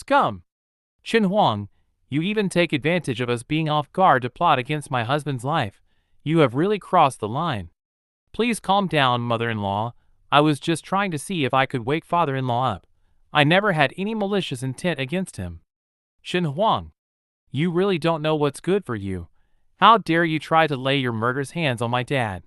scum! Qin Huang, you even take advantage of us being off guard to plot against my husband's life. You have really crossed the line. Please calm down, mother-in-law. I was just trying to see if I could wake father-in-law up. I never had any malicious intent against him. Qin Huang, you really don't know what's good for you. How dare you try to lay your murderous hands on my dad?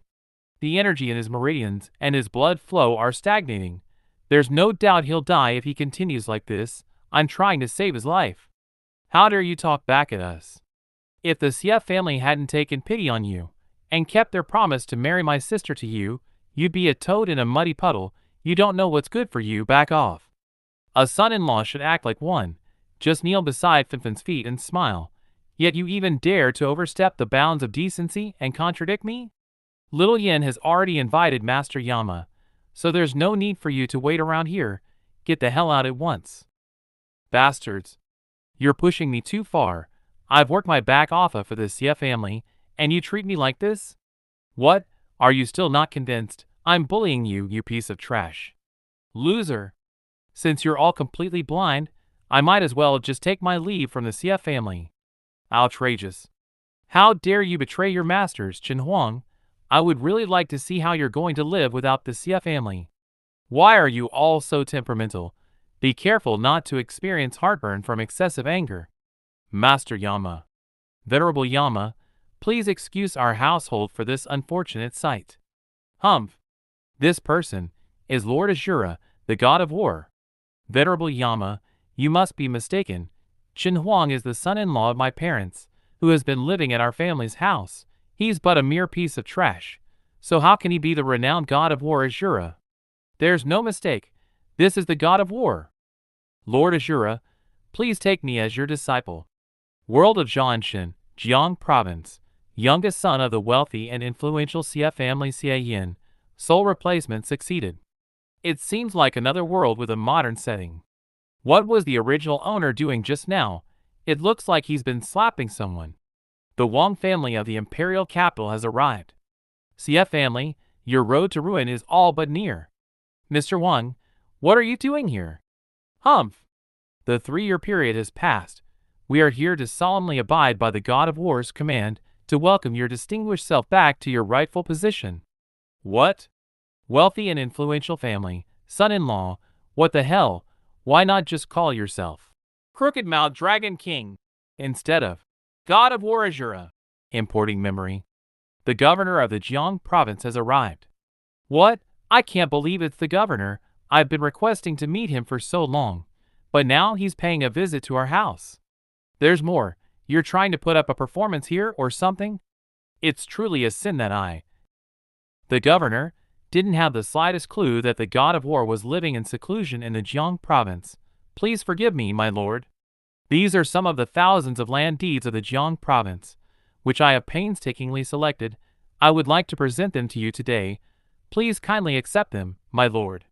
The energy in his meridians and his blood flow are stagnating. There's no doubt he'll die if he continues like this. I'm trying to save his life. How dare you talk back at us? If the Xie family hadn't taken pity on you and kept their promise to marry my sister to you, you'd be a toad in a muddy puddle. You don't know what's good for you. Back off. A son-in-law should act like one. Just kneel beside Finfin's feet and smile. Yet you even dare to overstep the bounds of decency and contradict me? Little Yin has already invited Master Yama, so there's no need for you to wait around here. Get the hell out at once. Bastards. You're pushing me too far. I've worked my back off for the Xie family, and you treat me like this? What? Are you still not convinced? I'm bullying you, you piece of trash. Loser. Since you're all completely blind, I might as well just take my leave from the Xie family. Outrageous. How dare you betray your masters, Qin Huang? I would really like to see how you're going to live without the Xie family. Why are you all so temperamental? Be careful not to experience heartburn from excessive anger. Master Yama. Venerable Yama, please excuse our household for this unfortunate sight. Humph. This person is Lord Azura, the god of war. Venerable Yama, you must be mistaken. Qin Huang is the son-in-law of my parents, who has been living at our family's house. He's but a mere piece of trash. So how can he be the renowned god of war Azura? There's no mistake. This is the god of war. Lord Azura, please take me as your disciple. World of Jianshan, Jiang Province, youngest son of the wealthy and influential Xie family Xie Yan, sole replacement succeeded. It seems like another world with a modern setting. What was the original owner doing just now? It looks like he's been slapping someone. The Wang family of the imperial capital has arrived. Xie family, your road to ruin is all but near. Mr. Wang, what are you doing here? Humph. The 3-year period has passed. We are here to solemnly abide by the God of War's command to welcome your distinguished self back to your rightful position. What? Wealthy and influential family, son-in-law, what the hell? Why not just call yourself Crooked-Mouthed Dragon King instead of God of War Azura? Importing memory. The governor of the Jiang province has arrived. What? I can't believe it's the governor. I've been requesting to meet him for so long, but now he's paying a visit to our house. There's more. You're trying to put up a performance here or something? It's truly a sin that the governor, didn't have the slightest clue that the god of war was living in seclusion in the Jiang province. Please forgive me, my lord. These are some of the thousands of land deeds of the Jiang province, which I have painstakingly selected. I would like to present them to you today. Please kindly accept them, my lord.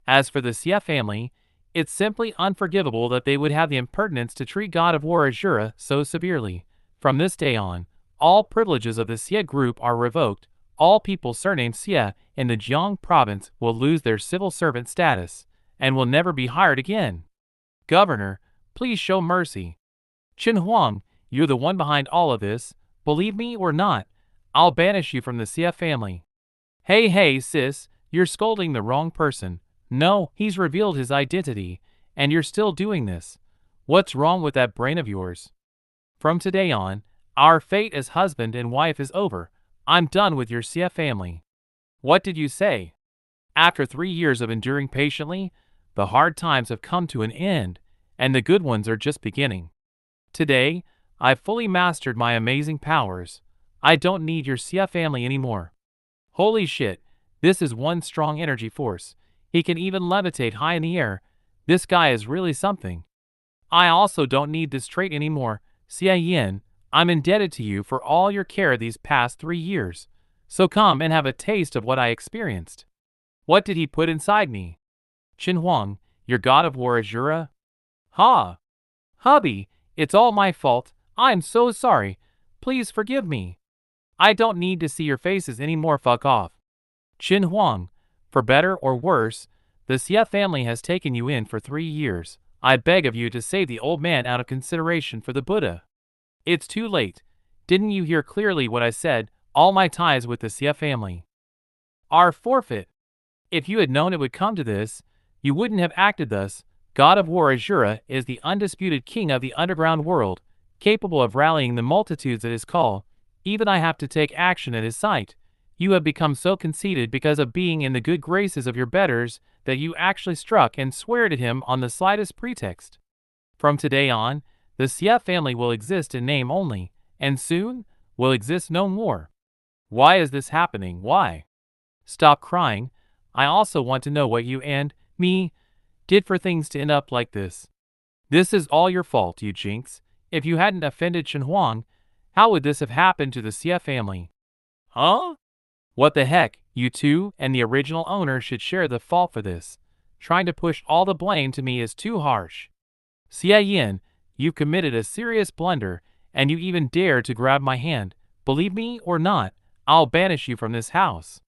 As for the Xie family, it's simply unforgivable that they would have the impertinence to treat God of War Azura so severely. From this day on, all privileges of the Xie group are revoked. All people surnamed Xie in the Jiang province will lose their civil servant status and will never be hired again. Governor, please show mercy. Qin Huang, you're the one behind all of this. Believe me or not, I'll banish you from the Xie family. Hey sis, you're scolding the wrong person. No, he's revealed his identity, and you're still doing this. What's wrong with that brain of yours? From today on, our fate as husband and wife is over. I'm done with your Xie family. What did you say? After 3 years of enduring patiently, the hard times have come to an end, and the good ones are just beginning. Today, I've fully mastered my amazing powers. I don't need your Xie family anymore. Holy shit, this is one strong energy force. He can even levitate high in the air. This guy is really something. I also don't need this trait anymore. Xie Yan, I'm indebted to you for all your care these past 3 years. So come and have a taste of what I experienced. What did he put inside me? Qin Huang, your god of war Azura? Ha! Hubby, it's all my fault. I'm so sorry. Please forgive me. I don't need to see your faces anymore. Fuck off. Qin Huang, for better or worse, the Xie family has taken you in for 3 years. I beg of you to save the old man out of consideration for the Buddha. It's too late. Didn't you hear clearly what I said? All my ties with the Xie family are forfeit. If you had known it would come to this, you wouldn't have acted thus. God of War Azura is the undisputed king of the underground world, capable of rallying the multitudes at his call. Even I have to take action at his sight. You have become so conceited because of being in the good graces of your betters that you actually struck and swear at him on the slightest pretext. From today on, the Xie family will exist in name only, and soon will exist no more. Why is this happening? Why? Stop crying. I also want to know what you and me did for things to end up like this. This is all your fault, you jinx. If you hadn't offended Shen Huang, how would this have happened to the Xie family? Huh? What the heck, you two and the original owner should share the fault for this. Trying to push all the blame to me is too harsh. Xie Yan, you've committed a serious blunder, and you even dare to grab my hand. Believe me or not, I'll banish you from this house.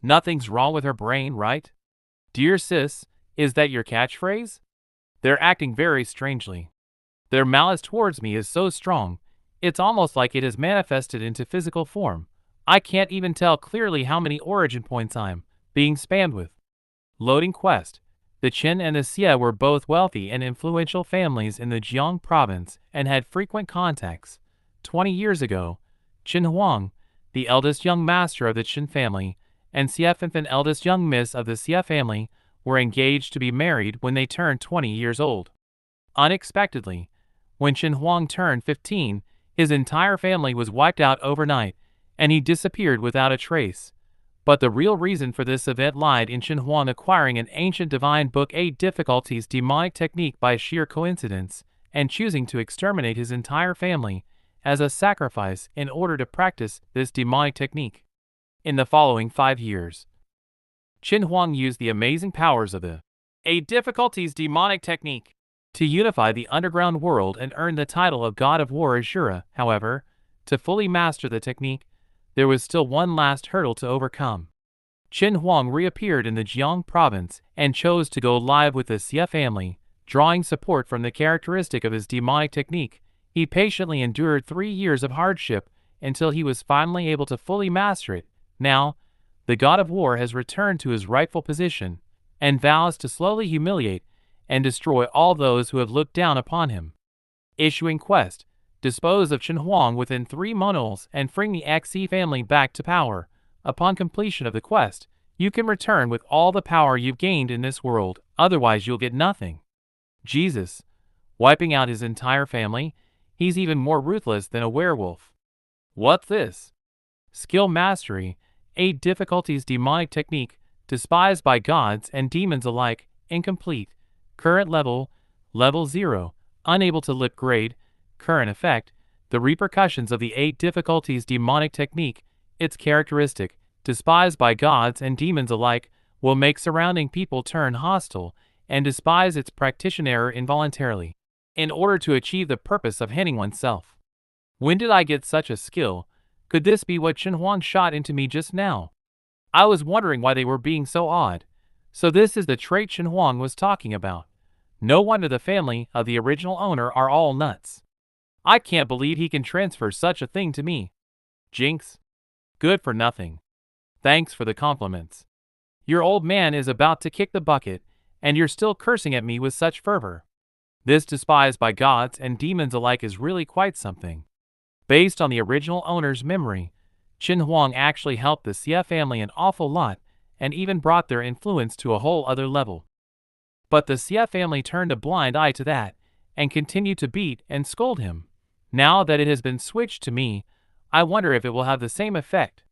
Nothing's wrong with her brain, right? Dear sis, is that your catchphrase? They're acting very strangely. Their malice towards me is so strong, it's almost like it has manifested into physical form. I can't even tell clearly how many origin points I'm being spammed with. Loading quest. The Qin and the Xie were both wealthy and influential families in the Jiang province and had frequent contacts. 20 years ago, Qin Huang, the eldest young master of the Qin family, and Xie Fanfan, eldest young miss of the Xie family, were engaged to be married when they turned 20 years old. Unexpectedly, when Qin Huang turned 15, his entire family was wiped out overnight, and he disappeared without a trace. But the real reason for this event lied in Qin Huang acquiring an ancient divine book 8 difficulties demonic technique by sheer coincidence, and choosing to exterminate his entire family as a sacrifice in order to practice this demonic technique. In the following 5 years, Qin Huang used the amazing powers of the 8 difficulties demonic technique to unify the underground world and earn the title of God of War Azura. However, to fully master the technique, there was still one last hurdle to overcome. Qin Huang reappeared in the Jiang province and chose to go live with the Xie family, drawing support from the characteristic of his demonic technique. He patiently endured 3 years of hardship until he was finally able to fully master it. Now, the God of War has returned to his rightful position and vows to slowly humiliate and destroy all those who have looked down upon him. Issuing quest. Dispose of Qin Huang within 3 monols and bring the Xie family back to power. Upon completion of the quest, you can return with all the power you've gained in this world, otherwise you'll get nothing. Jesus. Wiping out his entire family? He's even more ruthless than a werewolf. What's this? Skill mastery. 8 difficulties demonic technique, despised by gods and demons alike, incomplete. Current level, level 0, unable to lift grade. Current effect, the repercussions of the 8 difficulties demonic technique, its characteristic, despised by gods and demons alike, will make surrounding people turn hostile and despise its practitioner involuntarily, in order to achieve the purpose of hitting oneself. When did I get such a skill? Could this be what Qin Huang shot into me just now? I was wondering why they were being so odd. So this is the trait Qin Huang was talking about. No wonder the family of the original owner are all nuts. I can't believe he can transfer such a thing to me. Jinx. Good for nothing. Thanks for the compliments. Your old man is about to kick the bucket, and you're still cursing at me with such fervor. This despised by gods and demons alike is really quite something. Based on the original owner's memory, Qin Huang actually helped the Xie family an awful lot, and even brought their influence to a whole other level. But the Xie family turned a blind eye to that, and continued to beat and scold him. Now that it has been switched to me, I wonder if it will have the same effect.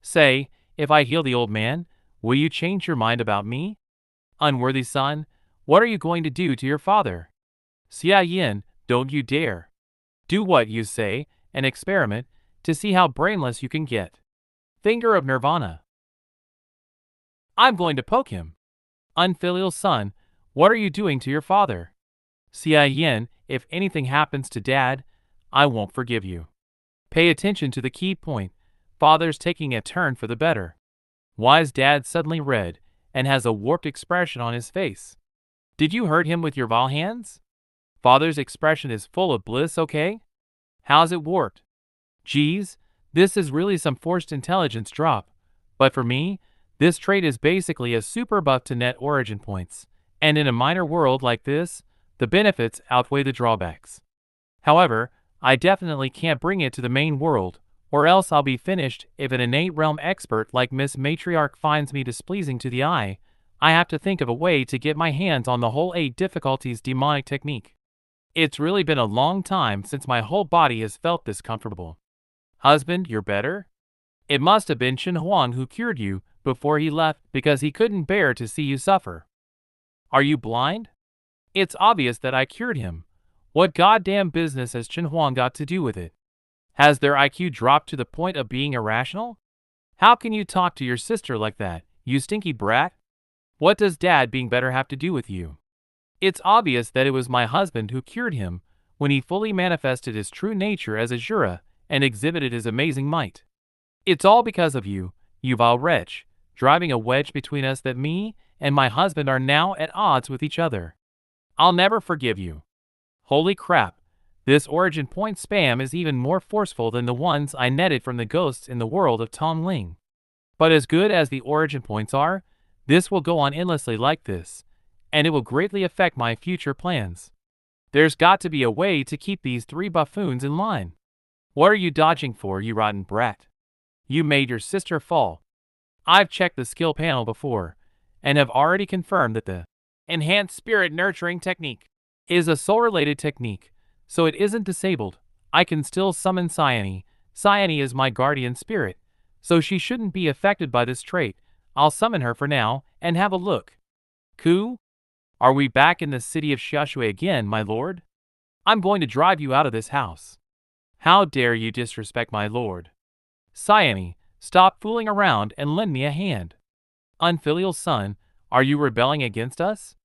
Say, if I heal the old man, will you change your mind about me? Unworthy son, what are you going to do to your father? Xie Yan, don't you dare. Do what you say, and experiment, to see how brainless you can get. Finger of Nirvana. I'm going to poke him. Unfilial son, what are you doing to your father? Xie Yan, if anything happens to Dad, I won't forgive you. Pay attention to the key point. Father's taking a turn for the better. Why is Dad suddenly red and has a warped expression on his face? Did you hurt him with your vile hands? Father's expression is full of bliss, okay? How's it worked? Geez, this is really some forced intelligence drop. But for me, this trait is basically a super buff to net origin points. And in a minor world like this, the benefits outweigh the drawbacks. However, I definitely can't bring it to the main world, or else I'll be finished. If an innate realm expert like Miss Matriarch finds me displeasing to the eye, I have to think of a way to get my hands on the whole 8 difficulties demonic technique. It's really been a long time since my whole body has felt this comfortable. Husband, you're better? It must have been Xie Yan who cured you before he left because he couldn't bear to see you suffer. Are you blind? It's obvious that I cured him. What goddamn business has Xie Yan got to do with it? Has their IQ dropped to the point of being irrational? How can you talk to your sister like that, you stinky brat? What does Dad being better have to do with you? It's obvious that it was my husband who cured him when he fully manifested his true nature as a Jura and exhibited his amazing might. It's all because of you, you vile wretch, driving a wedge between us that me and my husband are now at odds with each other. I'll never forgive you. Holy crap, this origin point spam is even more forceful than the ones I netted from the ghosts in the world of Tongling. But as good as the origin points are, this will go on endlessly like this, and it will greatly affect my future plans. There's got to be a way to keep these 3 buffoons in line. What are you dodging for, you rotten brat? You made your sister fall. I've checked the skill panel before, and have already confirmed that the enhanced spirit nurturing technique is a soul-related technique, so it isn't disabled. I can still summon Cyane. Cyane is my guardian spirit, so she shouldn't be affected by this trait. I'll summon her for now and have a look. Ku? Are we back in the city of Xiaoshui again, my lord? I'm going to drive you out of this house. How dare you disrespect my lord? Cyane, stop fooling around and lend me a hand. Unfilial son, are you rebelling against us?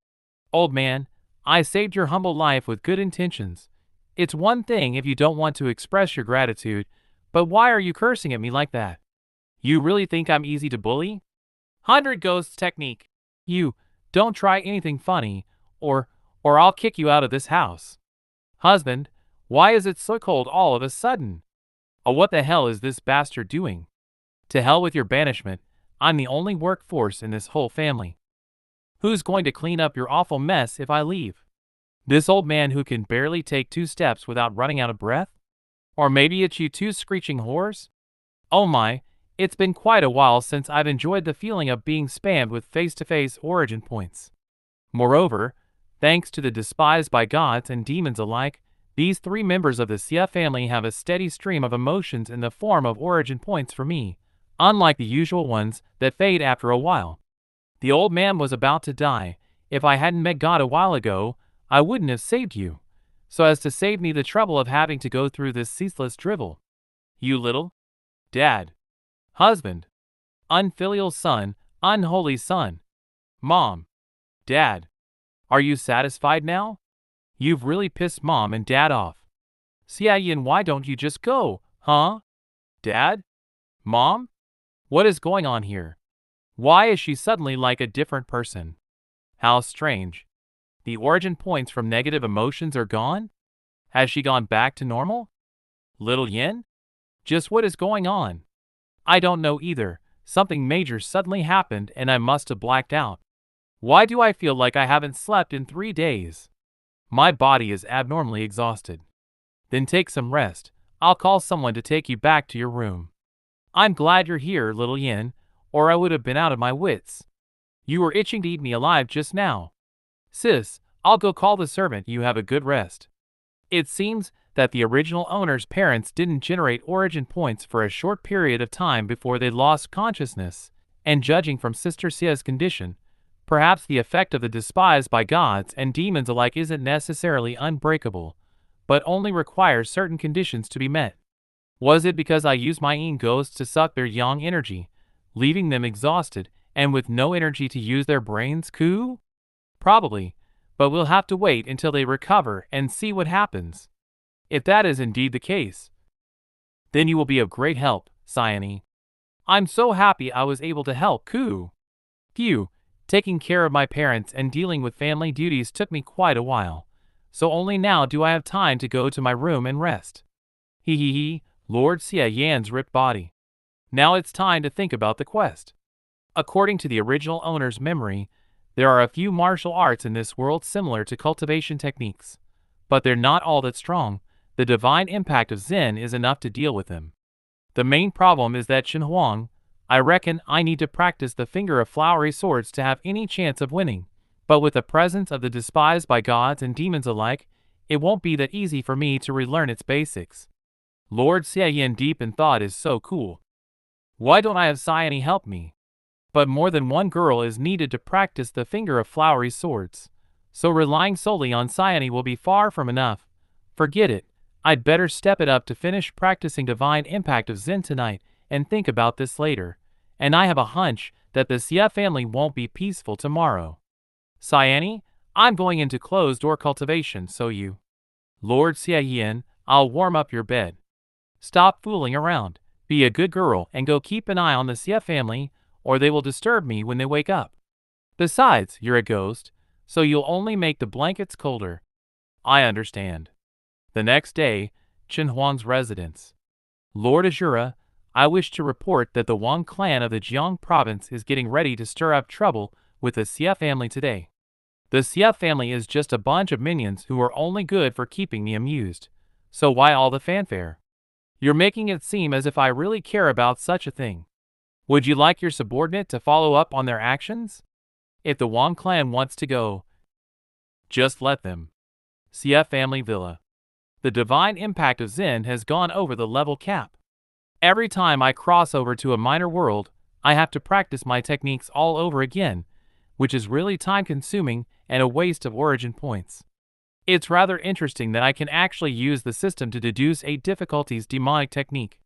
Old man, I saved your humble life with good intentions. It's one thing if you don't want to express your gratitude, but why are you cursing at me like that? You really think I'm easy to bully? 100 Ghosts technique. You, don't try anything funny, or I'll kick you out of this house. Husband, why is it so cold all of a sudden? Oh, what the hell is this bastard doing? To hell with your banishment, I'm the only workforce in this whole family. Who's going to clean up your awful mess if I leave? This old man who can barely take 2 steps without running out of breath? Or maybe it's you 2 screeching whores? Oh my, it's been quite a while since I've enjoyed the feeling of being spammed with face-to-face origin points. Moreover, thanks to the despised by gods and demons alike, these 3 members of the Xie family have a steady stream of emotions in the form of origin points for me, unlike the usual ones that fade after a while. The old man was about to die. If I hadn't met God a while ago, I wouldn't have saved you, so as to save me the trouble of having to go through this ceaseless drivel. You little Dad, husband, unfilial son, unholy son, Mom, Dad, are you satisfied now? You've really pissed Mom and Dad off. Xie Yan, why don't you just go, huh? Dad? Mom? What is going on here? Why is she suddenly like a different person? How strange. The origin points from negative emotions are gone? Has she gone back to normal? Little Yin? Just what is going on? I don't know either. Something major suddenly happened and I must have blacked out. Why do I feel like I haven't slept in 3 days? My body is abnormally exhausted. Then take some rest. I'll call someone to take you back to your room. I'm glad you're here, little Yin, or I would have been out of my wits. You were itching to eat me alive just now. Sis, I'll go call the servant. You have a good rest. It seems that the original owner's parents didn't generate origin points for a short period of time before they lost consciousness, and judging from Sister Xie's condition, perhaps the effect of the despised by gods and demons alike isn't necessarily unbreakable, but only requires certain conditions to be met. Was it because I used my ghosts to suck their yang energy, leaving them exhausted and with no energy to use their brains? Ku? Probably, but we'll have to wait until they recover and see what happens. If that is indeed the case, then you will be of great help, Cyane. I'm so happy I was able to help. Ku. Phew, Taking care of my parents and dealing with family duties took me quite a while, so only now do I have time to go to my room and rest. He, Lord Xie Yan's ripped body. Now it's time to think about the quest. According to the original owner's memory, there are a few martial arts in this world similar to cultivation techniques, but they're not all that strong. The divine impact of Zen is enough to deal with them. The main problem is that Xinhuang, I reckon I need to practice the finger of flowery swords to have any chance of winning, but with the presence of the despised by gods and demons alike, it won't be that easy for me to relearn its basics. Lord Xie Yan deep in thought is so cool. Why don't I have Sayani help me? But more than one girl is needed to practice the finger of flowery swords, so relying solely on Sayani will be far from enough. Forget it, I'd better step it up to finish practicing divine impact of Zen tonight and think about this later, and I have a hunch that the Xie family won't be peaceful tomorrow. Sayani, I'm going into closed-door cultivation, so you. Lord Xie Yan, I'll warm up your bed. Stop fooling around, be a good girl and go keep an eye on the Xie family, or they will disturb me when they wake up. Besides, you're a ghost, so you'll only make the blankets colder. I understand. The next day, Xinhuang's residence. Lord Azura, I wish to report that the Wang clan of the Jiang province is getting ready to stir up trouble with the Xie family today. The Xie family is just a bunch of minions who are only good for keeping me amused. So why all the fanfare? You're making it seem as if I really care about such a thing. Would you like your subordinate to follow up on their actions? If the Wang clan wants to go, just let them. Xie family villa. The divine impact of Zen has gone over the level cap. Every time I cross over to a minor world, I have to practice my techniques all over again, which is really time-consuming and a waste of origin points. It's rather interesting that I can actually use the system to deduce 8 difficulties demonic technique.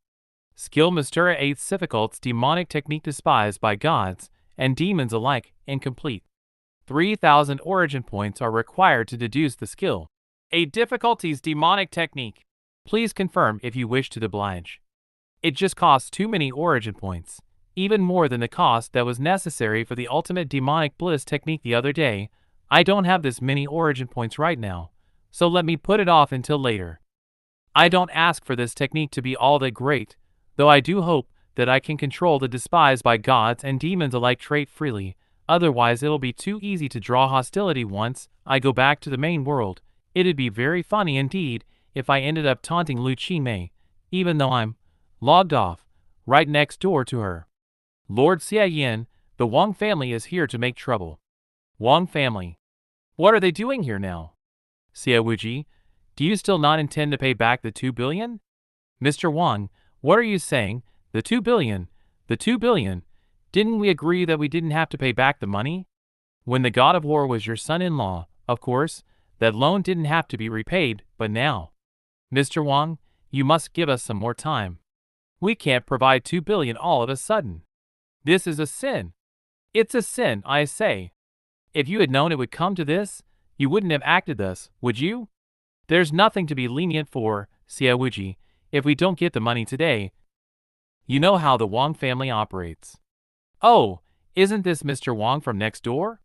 Skill Mistura 8 difficulties demonic technique despised by gods and demons alike, incomplete. 3,000 origin points are required to deduce the skill. 8 difficulties demonic technique. Please confirm if you wish to oblige. It just costs too many origin points, even more than the cost that was necessary for the ultimate demonic bliss technique the other day. I don't have this many origin points right now, so let me put it off until later. I don't ask for this technique to be all that great, though I do hope that I can control the despised by gods and demons alike trait freely, otherwise it'll be too easy to draw hostility once I go back to the main world. It'd be very funny indeed if I ended up taunting Lu Qimei, even though I'm logged off, right next door to her. Lord Xie Yan, the Wang family is here to make trouble. Wang family. What are they doing here now? Xie Wuji, do you still not intend to pay back the 2 billion? Mr. Wang, what are you saying? The 2 billion? The 2 billion? Didn't we agree that we didn't have to pay back the money? When the god of war was your son-in-law, of course, that loan didn't have to be repaid, but now. Mr. Wang, you must give us some more time. We can't provide 2 billion all of a sudden. This is a sin. It's a sin, I say. If you had known it would come to this, you wouldn't have acted thus, would you? There's nothing to be lenient for, Xie Wuji, if we don't get the money today. You know how the Wang family operates. Oh, isn't this Mr. Wang from next door?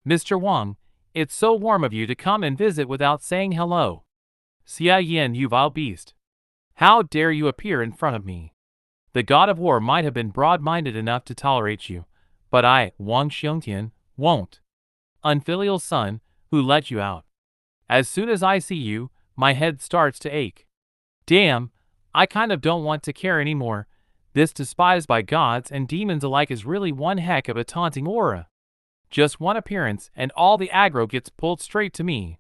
Mr. Wang, it's so warm of you to come and visit without saying hello. Xie Yan, you vile beast. How dare you appear in front of me? The god of war might have been broad-minded enough to tolerate you, but I, Wang Xiongtian, won't. Unfilial son, who let you out. As soon as I see you, my head starts to ache. Damn, I kind of don't want to care anymore. This despised by gods and demons alike is really one heck of a taunting aura. Just one appearance and all the aggro gets pulled straight to me.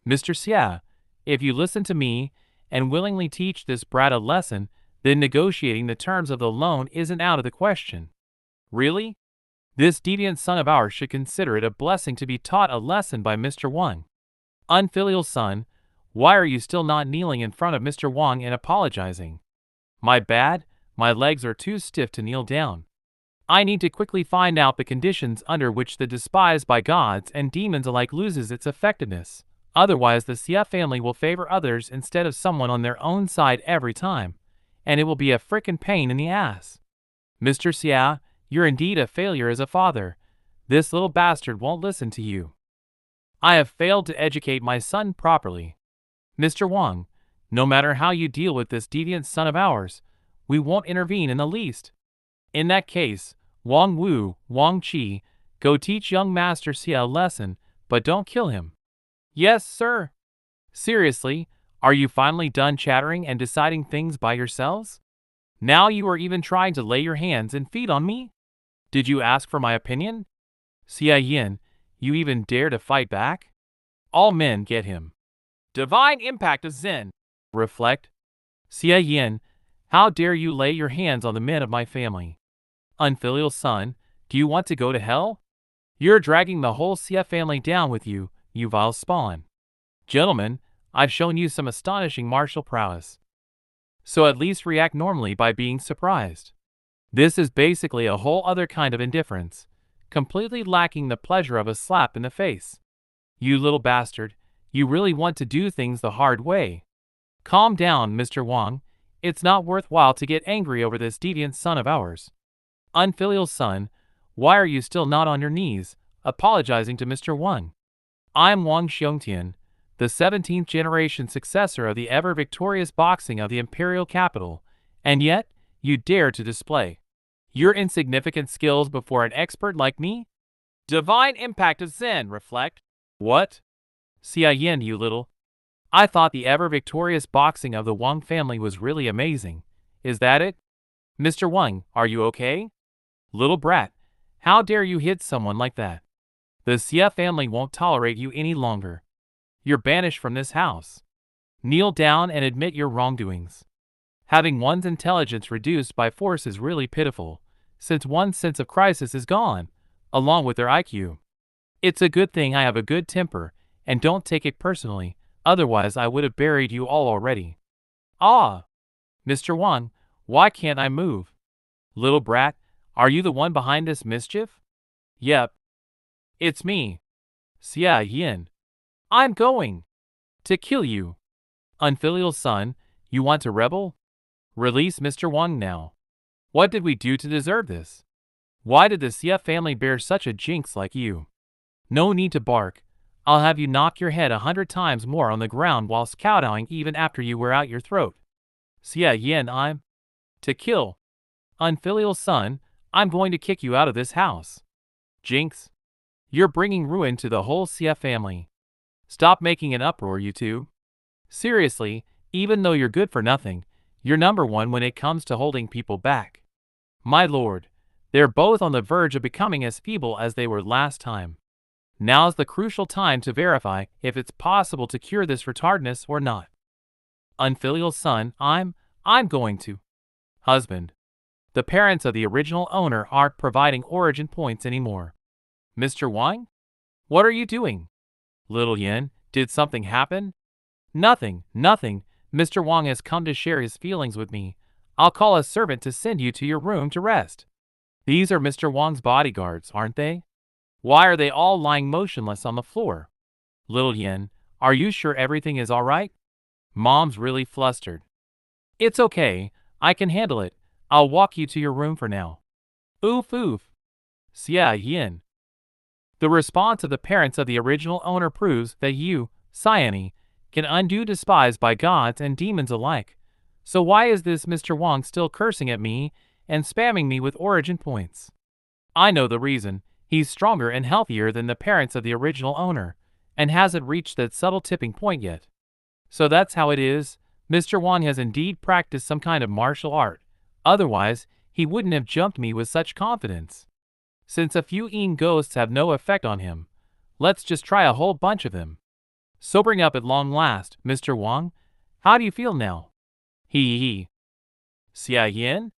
Mr. Xie, if you listen to me and willingly teach this brat a lesson, then negotiating the terms of the loan isn't out of the question. Really? This deviant son of ours should consider it a blessing to be taught a lesson by Mr. Wang. Unfilial son, why are you still not kneeling in front of Mr. Wang and apologizing? My bad, my legs are too stiff to kneel down. I need to quickly find out the conditions under which the despised by gods and demons alike loses its effectiveness. Otherwise the Xie family will favor others instead of someone on their own side every time, and it will be a frickin' pain in the ass. Mr. Xie, you're indeed a failure as a father. This little bastard won't listen to you. I have failed to educate my son properly. Mr. Wang, no matter how you deal with this deviant son of ours, we won't intervene in the least. In that case, Wang Wu, Wang Qi, go teach young Master Xie a lesson, but don't kill him. Yes, sir. Seriously, are you finally done chattering and deciding things by yourselves? Now you are even trying to lay your hands and feet on me? Did you ask for my opinion? Xie Yan, you even dare to fight back? All men get him. Divine impact of Zen. Reflect. Xie Yan, how dare you lay your hands on the men of my family? Unfilial son, do you want to go to hell? You're dragging the whole Xie family down with you, you vile spawn. Gentlemen, I've shown you some astonishing martial prowess. So at least react normally by being surprised. This is basically a whole other kind of indifference, completely lacking the pleasure of a slap in the face. You little bastard, you really want to do things the hard way. Calm down, Mr. Wang. It's not worthwhile to get angry over this deviant son of ours. Unfilial son, why are you still not on your knees, apologizing to Mr. Wang? I'm Wang Xiongtian, the 17th generation successor of the ever-victorious boxing of the imperial capital, and yet you dare to display your insignificant skills before an expert like me? Divine impact of Zen, reflect. What? Xie Yan, you little. I thought the ever-victorious boxing of the Wang family was really amazing. Is that it? Mr. Wang, are you okay? Little brat, how dare you hit someone like that? The Xie family won't tolerate you any longer. You're banished from this house. Kneel down and admit your wrongdoings. Having one's intelligence reduced by force is really pitiful, since one's sense of crisis is gone, along with their IQ. It's a good thing I have a good temper, and don't take it personally, otherwise I would have buried you all already. Ah! Mr. Wang, why can't I move? Little brat, are you the one behind this mischief? Yep. It's me. Xie Yan. I'm going to kill you. Unfilial son, you want to rebel? Release Mr. Wang now. What did we do to deserve this? Why did the Xie family bear such a jinx like you? No need to bark. I'll have you knock your head 100 times more on the ground whilst kowtowing even after you wear out your throat. Xie Yan, I'm to kill. Unfilial son, I'm going to kick you out of this house. Jinx. You're bringing ruin to the whole Xie family. Stop making an uproar, you two. Seriously, even though you're good for nothing, you're number one when it comes to holding people back. My lord, they're both on the verge of becoming as feeble as they were last time. Now's the crucial time to verify if it's possible to cure this retardness or not. Unfilial son, I'm going to. Husband. The parents of the original owner aren't providing origin points anymore. Mr. Wang? What are you doing? Little Yan, did something happen? Nothing. Mr. Wang has come to share his feelings with me. I'll call a servant to send you to your room to rest. These are Mr. Wang's bodyguards, aren't they? Why are they all lying motionless on the floor? Little Yan, are you sure everything is all right? Mom's really flustered. It's okay. I can handle it. I'll walk you to your room for now. Oof. Xie Yan. The response of the parents of the original owner proves that you, Xiani, can undo despise by gods and demons alike. So why is this Mr. Wang still cursing at me and spamming me with origin points? I know the reason. He's stronger and healthier than the parents of the original owner, and hasn't reached that subtle tipping point yet. So that's how it is. Mr. Wang has indeed practiced some kind of martial art. Otherwise, he wouldn't have jumped me with such confidence. Since a few Yin ghosts have no effect on him, let's just try a whole bunch of them. Sobering up at long last, Mr. Wang, how do you feel now? He. Xie Yan?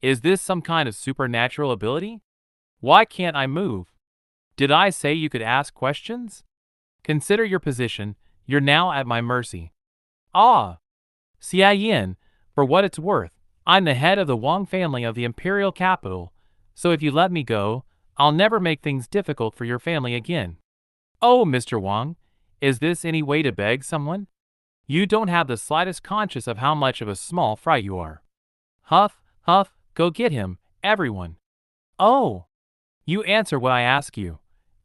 Is this some kind of supernatural ability? Why can't I move? Did I say you could ask questions? Consider your position. You're now at my mercy. Ah! Xie Yan, for what it's worth, I'm the head of the Wang family of the imperial capital, so if you let me go, I'll never make things difficult for your family again. Oh, Mr. Wang, is this any way to beg someone? You don't have the slightest conscience of how much of a small fry you are. Huff, go get him, everyone. Oh! You answer what I ask you,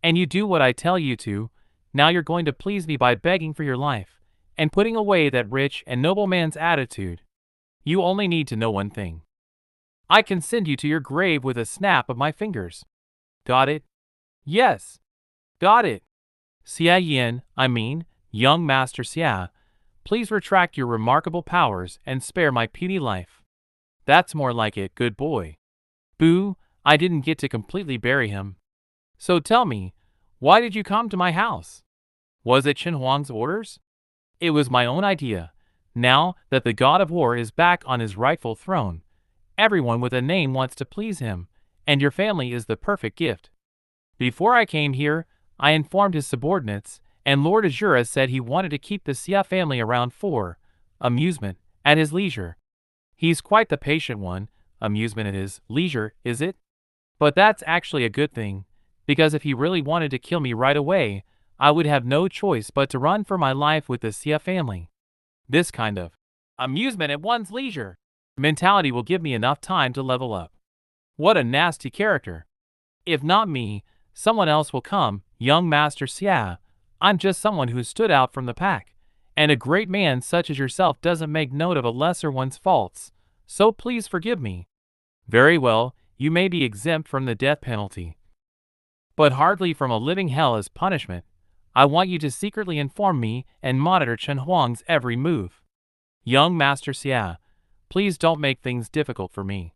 and you do what I tell you to. Now you're going to please me by begging for your life, and putting away that rich and noble man's attitude. You only need to know one thing. I can send you to your grave with a snap of my fingers. Got it? Yes. Got it. Xie Yan, young Master Xie, please retract your remarkable powers and spare my puny life. That's more like it, good boy. Boo, I didn't get to completely bury him. So tell me, why did you come to my house? Was it Chen Huang's orders? It was my own idea. Now that the god of war is back on his rightful throne, everyone with a name wants to please him, and your family is the perfect gift. Before I came here, I informed his subordinates, and Lord Azura said he wanted to keep the Xie family around for amusement at his leisure. He's quite the patient one. Amusement at his leisure, is it? But that's actually a good thing, because if he really wanted to kill me right away, I would have no choice but to run for my life with the Xie family. This kind of amusement at one's leisure mentality will give me enough time to level up. What a nasty character. If not me, someone else will come, young Master Xie. I'm just someone who stood out from the pack, and a great man such as yourself doesn't make note of a lesser one's faults, so please forgive me. Very well, you may be exempt from the death penalty, but hardly from a living hell as punishment. I want you to secretly inform me and monitor Chen Huang's every move. Young Master Xie, please don't make things difficult for me.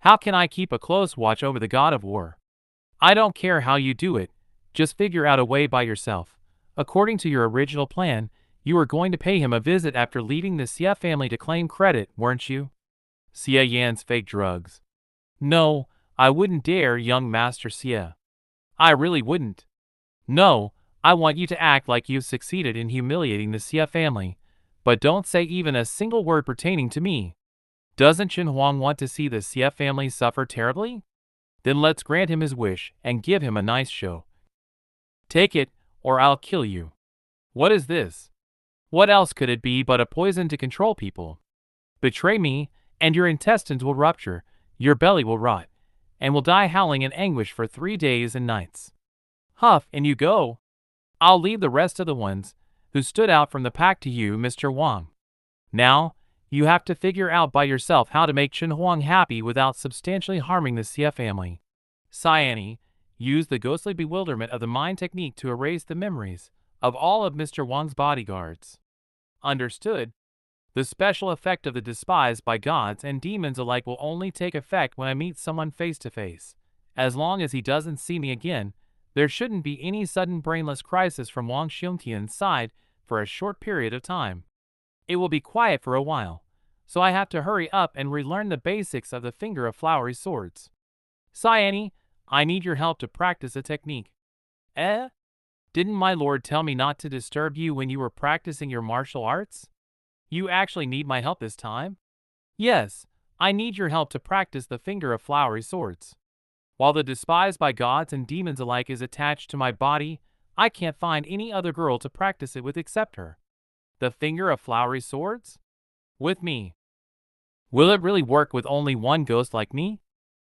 How can I keep a close watch over the god of war? I don't care how you do it, just figure out a way by yourself. According to your original plan, you were going to pay him a visit after leaving the Xie family to claim credit, weren't you? Xie Yan's fake drugs. No, I wouldn't dare, young Master Xie. I really wouldn't. No, I want you to act like you've succeeded in humiliating the Xie family, but don't say even a single word pertaining to me. Doesn't Chen Huang want to see the Xie family suffer terribly? Then let's grant him his wish and give him a nice show. Take it, or I'll kill you. What is this? What else could it be but a poison to control people? Betray me, and your intestines will rupture, your belly will rot, and will die howling in anguish for 3 days and nights. Huff, and you go. I'll leave the rest of the ones who stood out from the pack to you, Mr. Wang. Now, you have to figure out by yourself how to make Chen Huang happy without substantially harming the Xie family. Xie, use the ghostly bewilderment of the mind technique to erase the memories of all of Mr. Wang's bodyguards. Understood? The special effect of the despised by gods and demons alike will only take effect when I meet someone face to face. As long as he doesn't see me again, there shouldn't be any sudden brainless crisis from Wang Xiongtian's side for a short period of time. It will be quiet for a while, so I have to hurry up and relearn the basics of the finger of flowery swords. Xie, I need your help to practice a technique. Didn't my lord tell me not to disturb you when you were practicing your martial arts? You actually need my help this time? Yes, I need your help to practice the finger of flowery swords. While the despised by gods and demons alike is attached to my body, I can't find any other girl to practice it with except her. The finger of flowery swords? With me. Will it really work with only one ghost like me?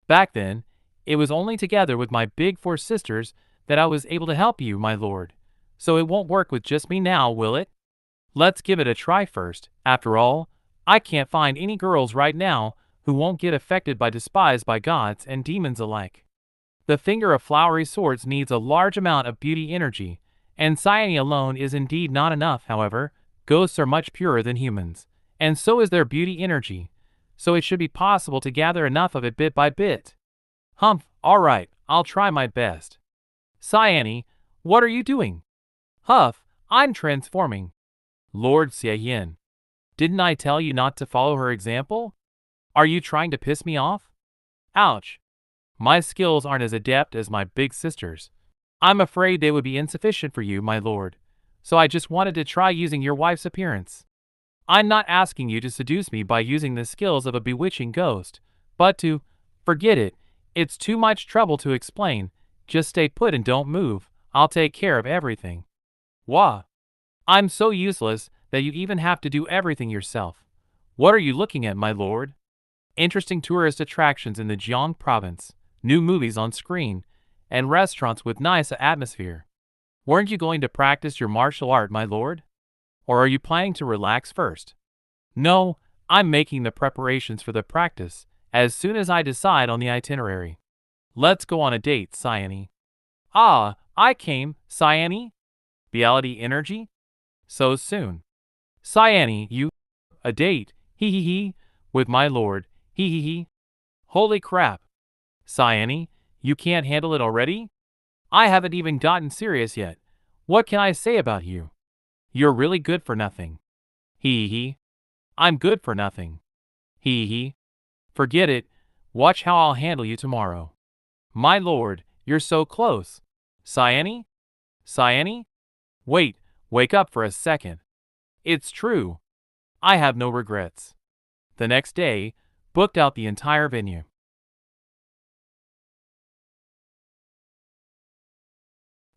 Back then, it was only together with my big 4 sisters that I was able to help you, my lord. So it won't work with just me now, will it? Let's give it a try first. After all, I can't find any girls right now who won't get affected by despised by gods and demons alike. The finger of flowery swords needs a large amount of beauty energy, and Xie alone is indeed not enough. However, ghosts are much purer than humans, and so is their beauty energy, so it should be possible to gather enough of it bit by bit. Humph, alright, I'll try my best. Xie, what are you doing? Huff, I'm transforming. Lord Xie Yan, didn't I tell you not to follow her example? Are you trying to piss me off? Ouch. My skills aren't as adept as my big sisters. I'm afraid they would be insufficient for you, my lord, so I just wanted to try using your wife's appearance. I'm not asking you to seduce me by using the skills of a bewitching ghost, but to forget it. It's too much trouble to explain. Just stay put and don't move. I'll take care of everything. Wah! I'm so useless that you even have to do everything yourself. What are you looking at, my lord? Interesting tourist attractions in the Jiang province, new movies on screen, and restaurants with nice atmosphere. Weren't you going to practice your martial art, my lord? Or are you planning to relax first? No, I'm making the preparations for the practice as soon as I decide on the itinerary. Let's go on a date, Cyane. Ah, I came, Cyane? Viality energy? So soon. Cyane, you? A date, hee hee hee, with my lord, hee hee hee. Holy crap. Cyane, you can't handle it already? I haven't even gotten serious yet. What can I say about you? You're really good for nothing. Hee hee. I'm good for nothing. Hee hee. Forget it. Watch how I'll handle you tomorrow. My lord, you're so close. Cyane? Cyane? Wait, wake up for a second. It's true. I have no regrets. The next day, booked out the entire venue.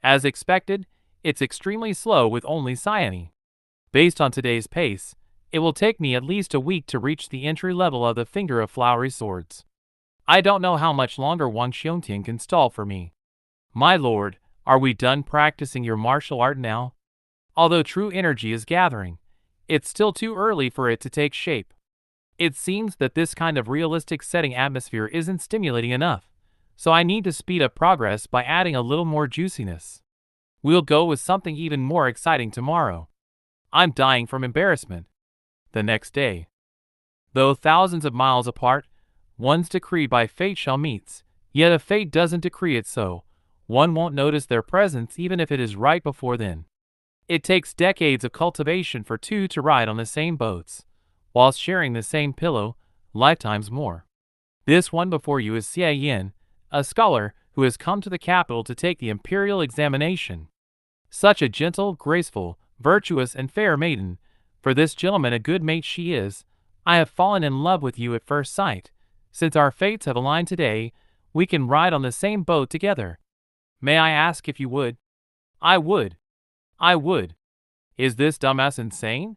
As expected, it's extremely slow with only Cyane. Based on today's pace, it will take me at least a week to reach the entry level of the Finger of Flowery Swords. I don't know how much longer Wang Xiongtian can stall for me. My lord, are we done practicing your martial art now? Although true energy is gathering, it's still too early for it to take shape. It seems that this kind of realistic setting atmosphere isn't stimulating enough, so I need to speed up progress by adding a little more juiciness. We'll go with something even more exciting tomorrow. I'm dying from embarrassment. The next day. Though thousands of miles apart, one's decree by fate shall meet, yet if fate doesn't decree it so, one won't notice their presence even if it is right before then. It takes decades of cultivation for two to ride on the same boats, whilst sharing the same pillow, lifetimes more. This one before you is Xie Yan, a scholar who has come to the capital to take the imperial examination. Such a gentle, graceful, virtuous, and fair maiden. For this gentleman a good mate she is. I have fallen in love with you at first sight. Since our fates have aligned today, we can ride on the same boat together. May I ask if you would? I would. I would. Is this dumbass insane?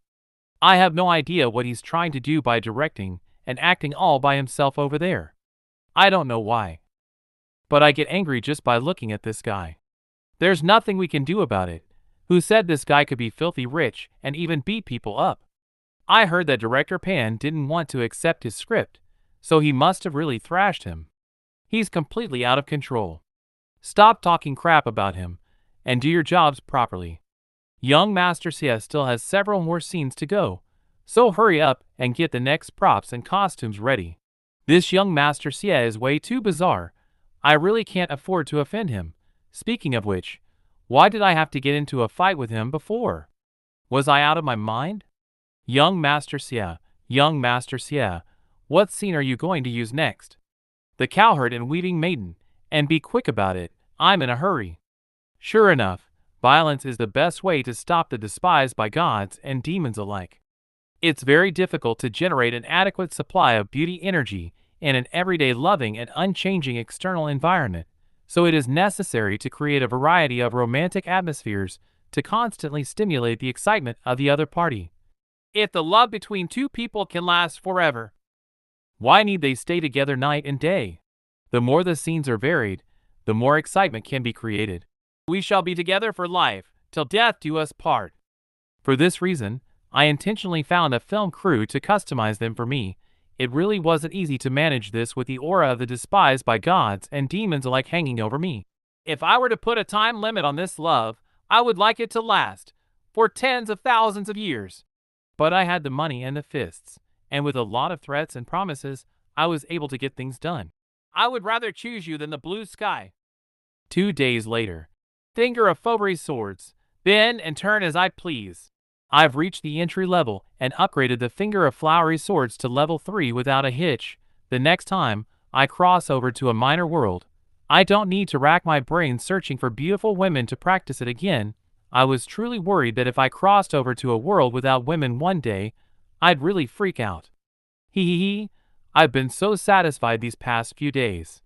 I have no idea what he's trying to do by directing and acting all by himself over there. I don't know why. But I get angry just by looking at this guy. There's nothing we can do about it. Who said this guy could be filthy rich and even beat people up? I heard that Director Pan didn't want to accept his script, so he must have really thrashed him. He's completely out of control. Stop talking crap about him, and do your jobs properly. Young Master Xie still has several more scenes to go, so hurry up and get the next props and costumes ready. This young Master Xie is way too bizarre. I really can't afford to offend him. Speaking of which, why did I have to get into a fight with him before? Was I out of my mind? Young Master Xie, what scene are you going to use next? The cowherd and weaving maiden, and be quick about it, I'm in a hurry. Sure enough, violence is the best way to stop the despised by gods and demons alike. It's very difficult to generate an adequate supply of beauty energy in an everyday loving and unchanging external environment, so it is necessary to create a variety of romantic atmospheres to constantly stimulate the excitement of the other party. If the love between two people can last forever, why need they stay together night and day? The more the scenes are varied, the more excitement can be created. We shall be together for life, till death do us part. For this reason, I intentionally found a film crew to customize them for me. It really wasn't easy to manage this with the aura of the despised by gods and demons alike hanging over me. If I were to put a time limit on this love, I would like it to last for tens of thousands of years. But I had the money and the fists, and with a lot of threats and promises, I was able to get things done. I would rather choose you than the blue sky. 2 days later. Finger of Flowery Swords. Bend and turn as I please. I've reached the entry level and upgraded the Finger of Flowery Swords to level 3 without a hitch. The next time I cross over to a minor world, I don't need to rack my brain searching for beautiful women to practice it again. I was truly worried that if I crossed over to a world without women one day, I'd really freak out. Hee. I've been so satisfied these past few days.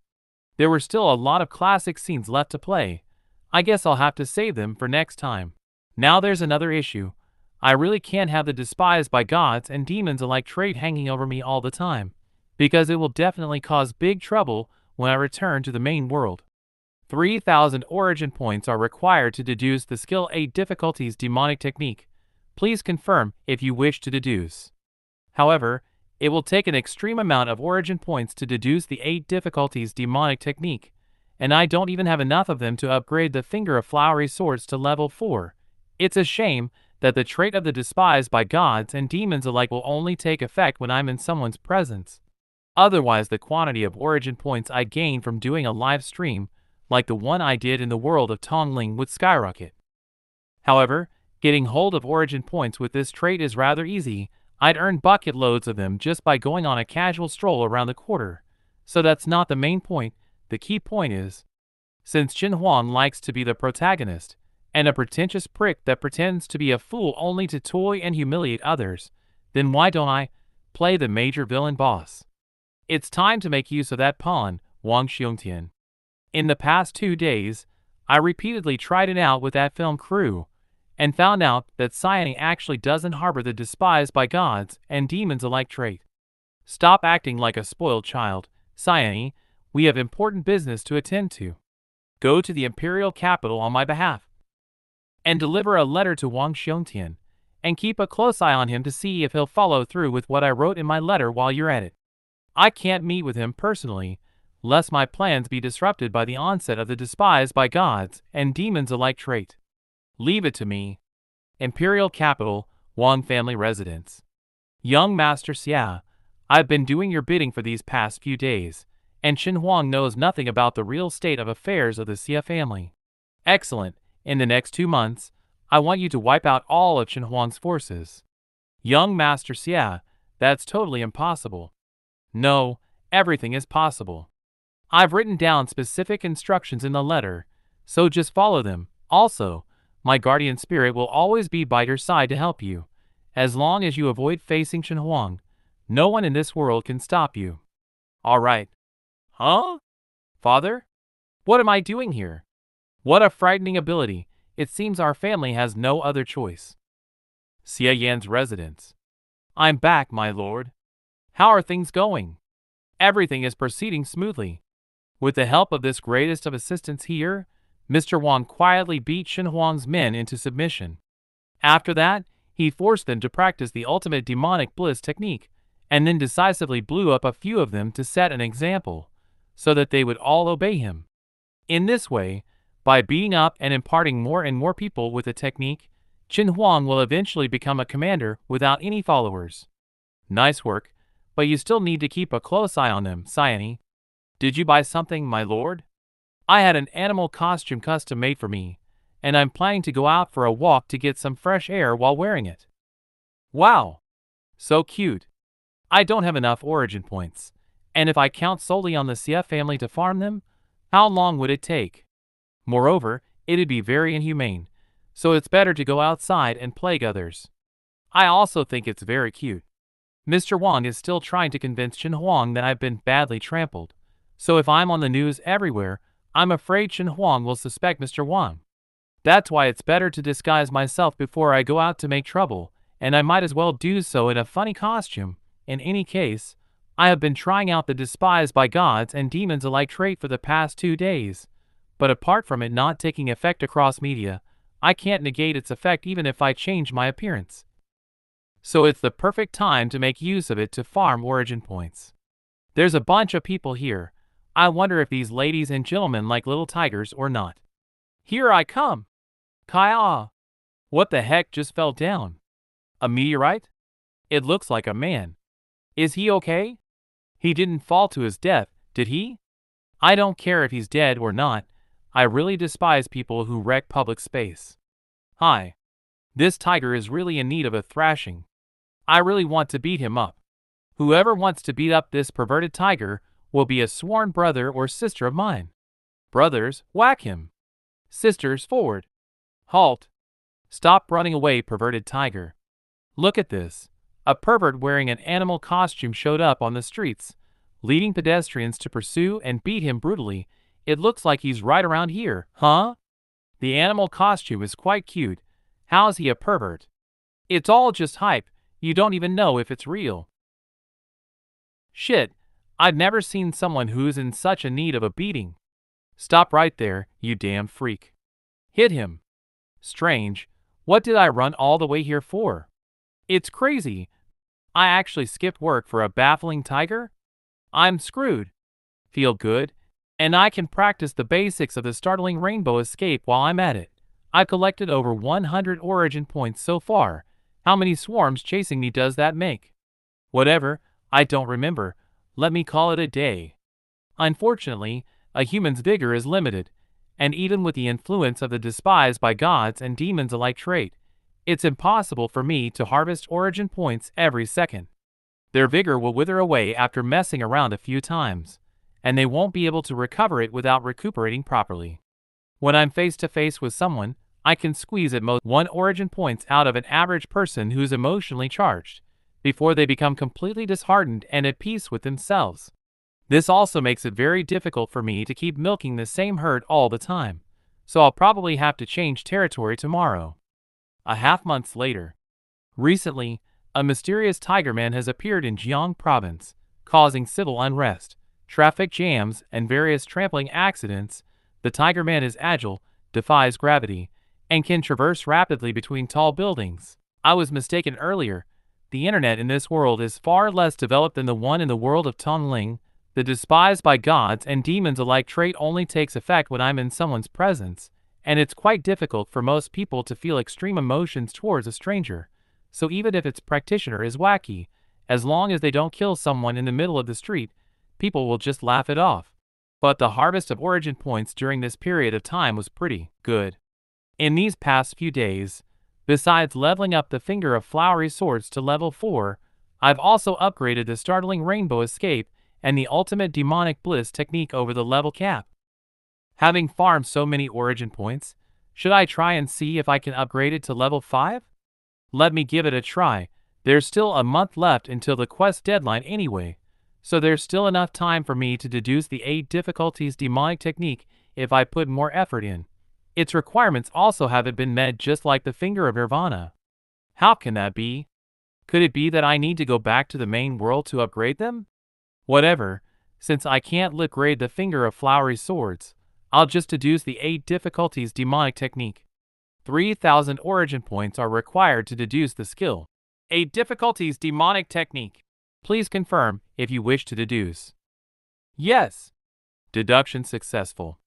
There were still a lot of classic scenes left to play. I guess I'll have to save them for next time. Now there's another issue. I really can't have the despised by gods and demons alike trait hanging over me all the time, because it will definitely cause big trouble when I return to the main world. 3,000 origin points are required to deduce the skill 8 difficulties demonic technique. Please confirm if you wish to deduce. However, it will take an extreme amount of origin points to deduce the 8 difficulties demonic technique, and I don't even have enough of them to upgrade the Finger of Flowery Swords to level 4. It's a shame that the trait of the despised by gods and demons alike will only take effect when I'm in someone's presence. Otherwise, the quantity of origin points I gain from doing a live stream, like the one I did in the world of Tongling, would skyrocket. However, getting hold of origin points with this trait is rather easy. I'd earn bucket loads of them just by going on a casual stroll around the quarter. So that's not the main point. The key point is, since Xie Yan likes to be the protagonist, and a pretentious prick that pretends to be a fool only to toy and humiliate others, then why don't I play the major villain boss? It's time to make use of that pawn, Wang Xiongtian. In the past 2 days, I repeatedly tried it out with that film crew, and found out that Xie Yan actually doesn't harbor the despised by gods and demons alike trait. Stop acting like a spoiled child, Xie Yan. We have important business to attend to. Go to the imperial capital on my behalf, and deliver a letter to Wang Xiongtian, and keep a close eye on him to see if he'll follow through with what I wrote in my letter while you're at it. I can't meet with him personally, lest my plans be disrupted by the onset of the despised by gods and demons alike trait. Leave it to me. Imperial Capital, Wang Family Residence. Young Master Xie, I've been doing your bidding for these past few days, and Xie Yan knows nothing about the real state of affairs of the Xie family. Excellent. In the next 2 months, I want you to wipe out all of Xie Yan's forces. Young Master Xie, that's totally impossible. No, everything is possible. I've written down specific instructions in the letter, so just follow them. Also, my guardian spirit will always be by your side to help you. As long as you avoid facing Xie Yan, no one in this world can stop you. All right. Huh? Father? What am I doing here? What a frightening ability. It seems our family has no other choice. Xie Yan's residence. I'm back, my lord. How are things going? Everything is proceeding smoothly. With the help of this greatest of assistants here, Mr. Wang quietly beat Xie Yan's men into submission. After that, he forced them to practice the ultimate demonic bliss technique, and then decisively blew up a few of them to set an example, so that they would all obey him. In this way, by beating up and imparting more and more people with the technique, Xie Yan will eventually become a commander without any followers. Nice work, but you still need to keep a close eye on them, Xie Yan. Did you buy something, my lord? I had an animal costume custom made for me, and I'm planning to go out for a walk to get some fresh air while wearing it. Wow! So cute. I don't have enough origin points, and if I count solely on the Xie family to farm them, how long would it take? Moreover, it'd be very inhumane, so it's better to go outside and plague others. I also think it's very cute. Mr. Wang is still trying to convince Xie Yan that I've been badly trampled, so if I'm on the news everywhere, I'm afraid Xie Yan will suspect Mr. Wang. That's why it's better to disguise myself before I go out to make trouble, and I might as well do so in a funny costume. In any case, I have been trying out the despised by gods and demons alike trait for the past 2 days, but apart from it not taking effect across media, I can't negate its effect even if I change my appearance. So it's the perfect time to make use of it to farm origin points. There's a bunch of people here. I wonder if these ladies and gentlemen like little tigers or not. Here I come. Kaya! What the heck just fell down? A meteorite? It looks like a man. Is he okay? He didn't fall to his death, did he? I don't care if he's dead or not. I really despise people who wreck public space. Hi. This tiger is really in need of a thrashing. I really want to beat him up. Whoever wants to beat up this perverted tiger will be a sworn brother or sister of mine. Brothers, whack him. Sisters, forward. Halt. Stop running away, perverted tiger. Look at this. A pervert wearing an animal costume showed up on the streets, leading pedestrians to pursue and beat him brutally. It looks like he's right around here, huh? The animal costume is quite cute. How's he a pervert? It's all just hype. You don't even know if it's real. Shit, I've never seen someone who's in such a need of a beating. Stop right there, you damn freak. Hit him. Strange. What did I run all the way here for? It's crazy. I actually skipped work for a baffling tiger? I'm screwed. Feel good? And I can practice the basics of the startling rainbow escape while I'm at it. I've collected over 100 origin points so far. How many swarms chasing me does that make? Whatever, I don't remember. Let me call it a day. Unfortunately, a human's vigor is limited, and even with the influence of the despised by gods and demons alike trait, it's impossible for me to harvest origin points every second. Their vigor will wither away after messing around a few times, and they won't be able to recover it without recuperating properly. When I'm face to face with someone, I can squeeze at most 1 origin points out of an average person who's emotionally charged, before they become completely disheartened and at peace with themselves. This also makes it very difficult for me to keep milking the same herd all the time, so I'll probably have to change territory tomorrow. A half month later. Recently, a mysterious tiger man has appeared in Jiang province, causing civil unrest, traffic jams, and various trampling accidents. The tiger man is agile, defies gravity, and can traverse rapidly between tall buildings. I was mistaken earlier. The internet in this world is far less developed than the one in the world of Tongling. The despised by gods and demons alike trait only takes effect when I'm in someone's presence, and it's quite difficult for most people to feel extreme emotions towards a stranger. So even if its practitioner is wacky, as long as they don't kill someone in the middle of the street, people will just laugh it off. But the harvest of origin points during this period of time was pretty good. In these past few days, besides leveling up the finger of flowery swords to level 4, I've also upgraded the startling rainbow escape and the ultimate demonic bliss technique over the level cap. Having farmed so many origin points, should I try and see if I can upgrade it to level 5? Let me give it a try. There's still a month left until the quest deadline anyway, so there's still enough time for me to deduce the 8 difficulties demonic technique if I put more effort in. Its requirements also haven't been met, just like the finger of Nirvana. How can that be? Could it be that I need to go back to the main world to upgrade them? Whatever, since I can't upgrade the finger of flowery swords, I'll just deduce the 8 difficulties demonic technique. 3,000 origin points are required to deduce the skill. 8 difficulties demonic technique. Please confirm if you wish to deduce. Yes. Deduction successful.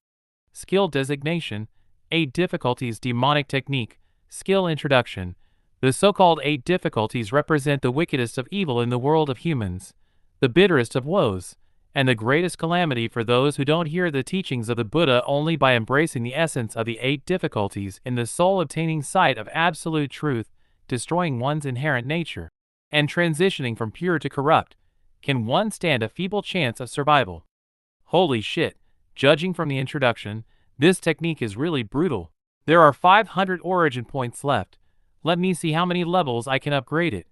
Skill designation. 8 difficulties demonic technique. Skill introduction. The so-called 8 difficulties represent the wickedest of evil in the world of humans, the bitterest of woes, and the greatest calamity for those who don't hear the teachings of the Buddha. Only by embracing the essence of the 8 difficulties in the soul, obtaining sight of absolute truth, destroying one's inherent nature, and transitioning from pure to corrupt, can one stand a feeble chance of survival. Holy shit, judging from the introduction, this technique is really brutal. There are 500 origin points left. Let me see how many levels I can upgrade it.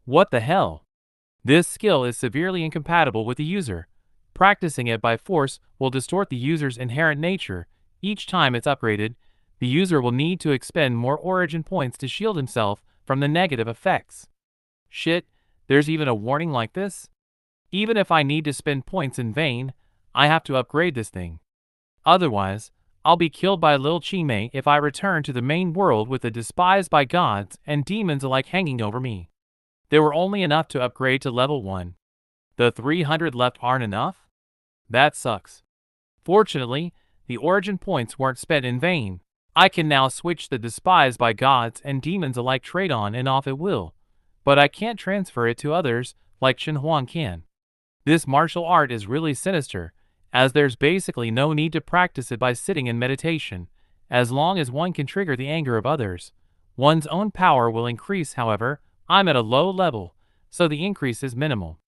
What the hell? This skill is severely incompatible with the user. Practicing it by force will distort the user's inherent nature. Each time it's upgraded, the user will need to expend more origin points to shield himself from the negative effects. Shit, there's even a warning like this? Even if I need to spend points in vain, I have to upgrade this thing. Otherwise, I'll be killed by Lil Chime if I return to the main world with the despised by gods and demons alike hanging over me. There were only enough to upgrade to level 1. The 300 left aren't enough? That sucks. Fortunately, the origin points weren't spent in vain. I can now switch the despised by gods and demons alike trait on and off at will, but I can't transfer it to others like Chen Huang can. This martial art is really sinister, as there's basically no need to practice it by sitting in meditation. As long as one can trigger the anger of others, one's own power will increase. However, I'm at a low level, so the increase is minimal.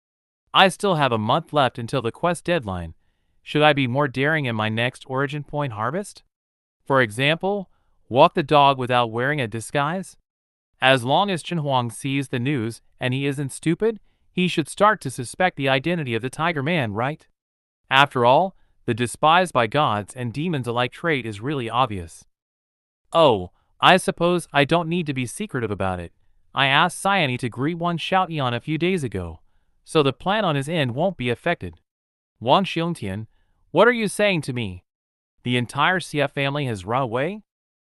I still have a month left until the quest deadline. Should I be more daring in my next origin point harvest? For example, walk the dog without wearing a disguise? As long as Chen Huang sees the news and he isn't stupid, he should start to suspect the identity of the Tiger Man, right? After all, the despised by gods and demons alike trait is really obvious. Oh, I suppose I don't need to be secretive about it. I asked Cyane to greet one Shao Yan a few days ago, so the plan on his end won't be affected. Wang Xiongtian, what are you saying to me? The entire Xie family has run away?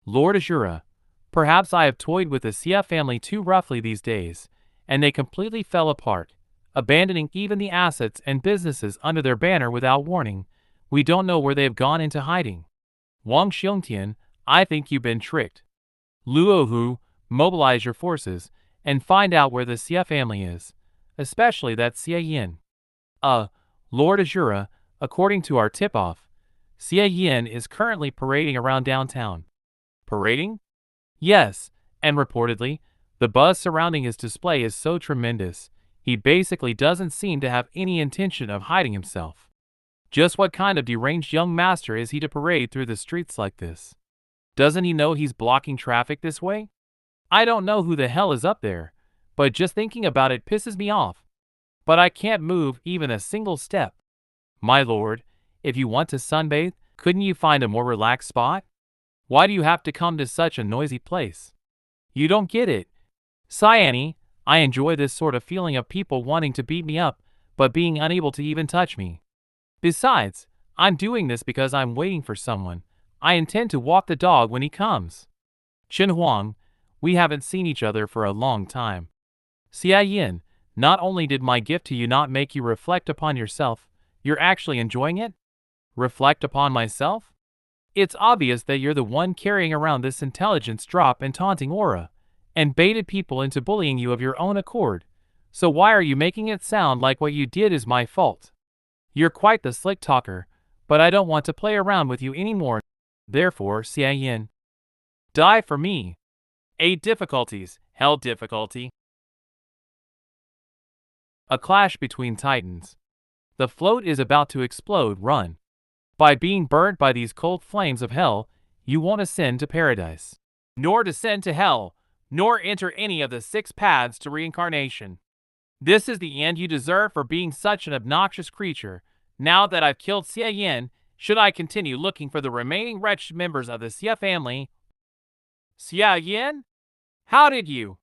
Lord Azura, perhaps I have toyed with the Xie family too roughly these days, and they completely fell apart, abandoning even the assets and businesses under their banner without warning. We don't know where they have gone into hiding. Wang Xiongtian, I think you've been tricked. Luohu, mobilize your forces, and find out where the Xie family is, especially that Xie Yan. Lord Azura, according to our tip-off, Xie Yan is currently parading around downtown. Parading? Yes, and reportedly, the buzz surrounding his display is so tremendous, he basically doesn't seem to have any intention of hiding himself. Just what kind of deranged young master is he to parade through the streets like this? Doesn't he know he's blocking traffic this way? I don't know who the hell is up there, but just thinking about it pisses me off. But I can't move even a single step. My lord, if you want to sunbathe, couldn't you find a more relaxed spot? Why do you have to come to such a noisy place? You don't get it. Xie, I enjoy this sort of feeling of people wanting to beat me up, but being unable to even touch me. Besides, I'm doing this because I'm waiting for someone. I intend to walk the dog when he comes. Chen Huang, we haven't seen each other for a long time. Xie Yan, not only did my gift to you not make you reflect upon yourself, you're actually enjoying it? Reflect upon myself? It's obvious that you're the one carrying around this intelligence drop and taunting aura, and baited people into bullying you of your own accord. So why are you making it sound like what you did is my fault? You're quite the slick talker, but I don't want to play around with you anymore. Therefore, Xie Yan, die for me. 8 difficulties, hell difficulty. A clash between titans. The float is about to explode. Run. By being burnt by these cold flames of hell, you won't ascend to paradise, nor descend to hell, nor enter any of the 6 paths to reincarnation. This is the end you deserve for being such an obnoxious creature. Now that I've killed Xie Yan, should I continue looking for the remaining wretched members of the Xie family? Xie Yan? How did you?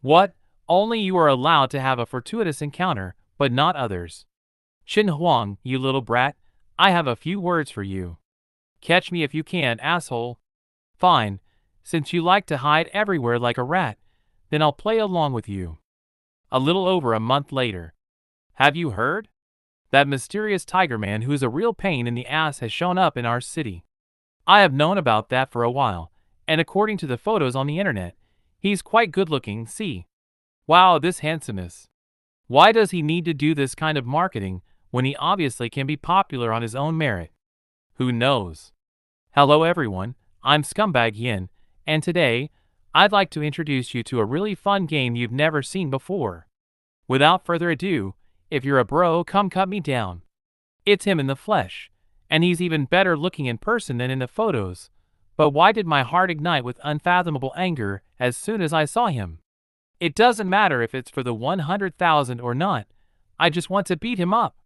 What? Only you are allowed to have a fortuitous encounter, but not others. Chen Huang, you little brat, I have a few words for you. Catch me if you can, asshole. Fine, since you like to hide everywhere like a rat, then I'll play along with you. A little over a month later. Have you heard? That mysterious tiger man who's a real pain in the ass has shown up in our city. I have known about that for a while, and according to the photos on the internet, he's quite good looking, see? Wow, this handsomeness. Why does he need to do this kind of marketing when he obviously can be popular on his own merit? Who knows? Hello everyone, I'm Scumbag Yin, and today, I'd like to introduce you to a really fun game you've never seen before. Without further ado, if you're a bro, come cut me down. It's him in the flesh, and he's even better looking in person than in the photos. But why did my heart ignite with unfathomable anger as soon as I saw him? It doesn't matter if it's for the 100,000 or not, I just want to beat him up.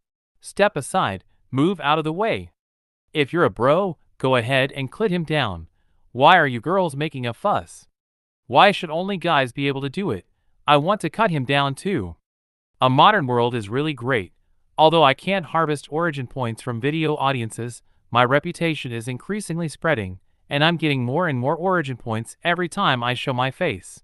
Step aside, move out of the way. If you're a bro, go ahead and clit him down. Why are you girls making a fuss? Why should only guys be able to do it? I want to cut him down too. A modern world is really great. Although I can't harvest origin points from video audiences, my reputation is increasingly spreading, and I'm getting more and more origin points every time I show my face.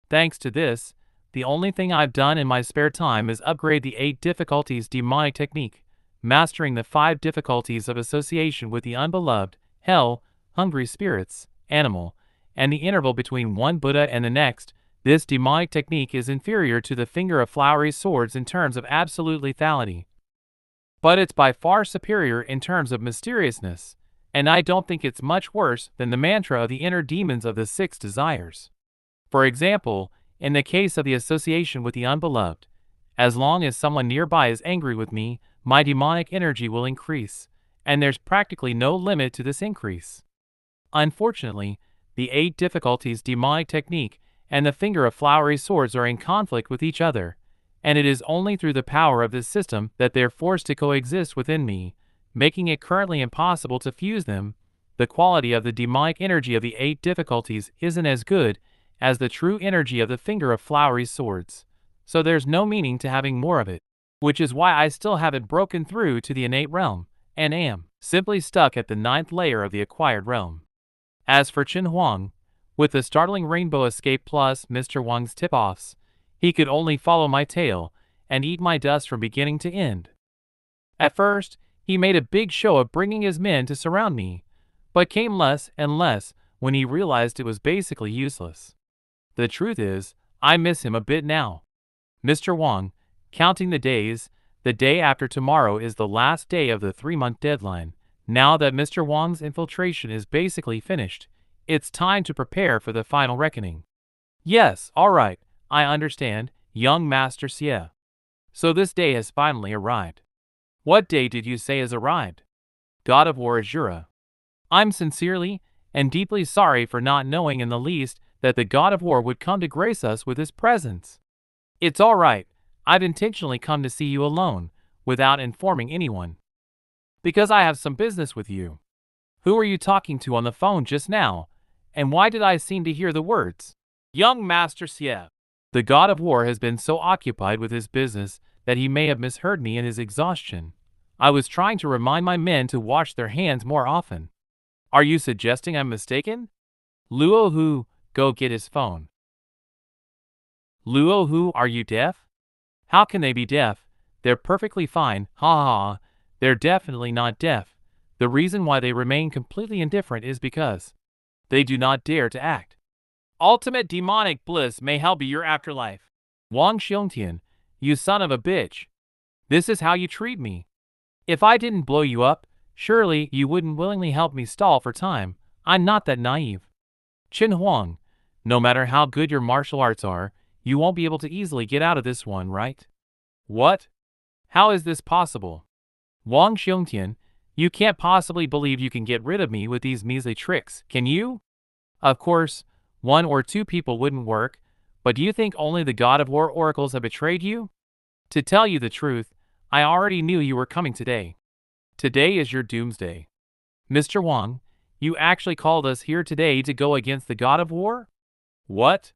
Thanks to this, the only thing I've done in my spare time is upgrade the 8 difficulties demonic technique, mastering the 5 difficulties of association with the unbeloved, hell, hungry spirits, animal, and the interval between one Buddha and the next. This demonic technique is inferior to the finger of flowery swords in terms of absolute lethality, but it's by far superior in terms of mysteriousness, and I don't think it's much worse than the mantra of the inner demons of the 6 desires. For example, in the case of the association with the unbeloved, as long as someone nearby is angry with me, my demonic energy will increase, and there's practically no limit to this increase. Unfortunately, the 8 difficulties demonic technique and the finger of flowery swords are in conflict with each other, and it is only through the power of this system that they're forced to coexist within me, making it currently impossible to fuse them. The quality of the demonic energy of the 8 difficulties isn't as good as the true energy of the finger of flowery swords, so there's no meaning to having more of it, which is why I still haven't broken through to the innate realm, and am simply stuck at the 9th layer of the acquired realm. As for Chen Huang, with the startling Rainbow Escape plus Mr. Wang's tip-offs, he could only follow my tail and eat my dust from beginning to end. At first, he made a big show of bringing his men to surround me, but came less and less when he realized it was basically useless. The truth is, I miss him a bit now. Mr. Wang, counting the days, the day after tomorrow is the last day of the 3-month deadline. Now that Mr. Wang's infiltration is basically finished, it's time to prepare for the final reckoning. Yes, alright, I understand, young Master Xie. So this day has finally arrived. What day did you say has arrived? God of War Azura. I'm sincerely and deeply sorry for not knowing in the least that the God of War would come to grace us with his presence. It's alright, I've intentionally come to see you alone, without informing anyone. Because I have some business with you. Who were you talking to on the phone just now, and why did I seem to hear the words, young Master Xie? The God of War has been so occupied with his business that he may have misheard me in his exhaustion. I was trying to remind my men to wash their hands more often. Are you suggesting I'm mistaken? Luo Hu, go get his phone. Luo Hu, are you deaf? How can they be deaf? They're perfectly fine, ha ha. They're definitely not deaf. The reason why they remain completely indifferent is because they do not dare to act. Ultimate demonic bliss may hell be your afterlife. Wang Xiongtian, you son of a bitch. This is how you treat me. If I didn't blow you up, surely you wouldn't willingly help me stall for time. I'm not that naive. Chen Huang, no matter how good your martial arts are, you won't be able to easily get out of this one, right? What? How is this possible? Wang Xiongtian, you can't possibly believe you can get rid of me with these measly tricks, can you? Of course, 1 or 2 people wouldn't work, but do you think only the God of War oracles have betrayed you? To tell you the truth, I already knew you were coming today. Today is your doomsday. Mr. Wang, you actually called us here today to go against the God of War? What?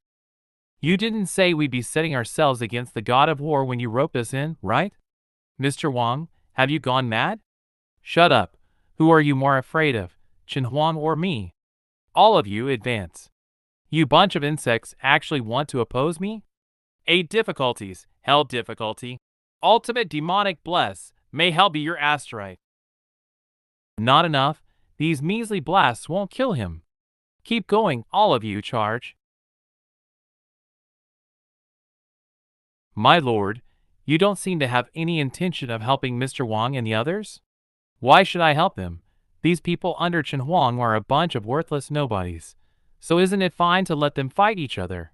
You didn't say we'd be setting ourselves against the God of War when you roped us in, right? Mr. Wang, have you gone mad? Shut up. Who are you more afraid of, Chen Huang or me? All of you advance. You bunch of insects actually want to oppose me? 8 difficulties, hell difficulty. Ultimate demonic bless, may hell be your asteroid. Not enough, these measly blasts won't kill him. Keep going, all of you charge. My lord, you don't seem to have any intention of helping Mr. Wang and the others? Why should I help them? These people under Chen Huang are a bunch of worthless nobodies. So isn't it fine to let them fight each other?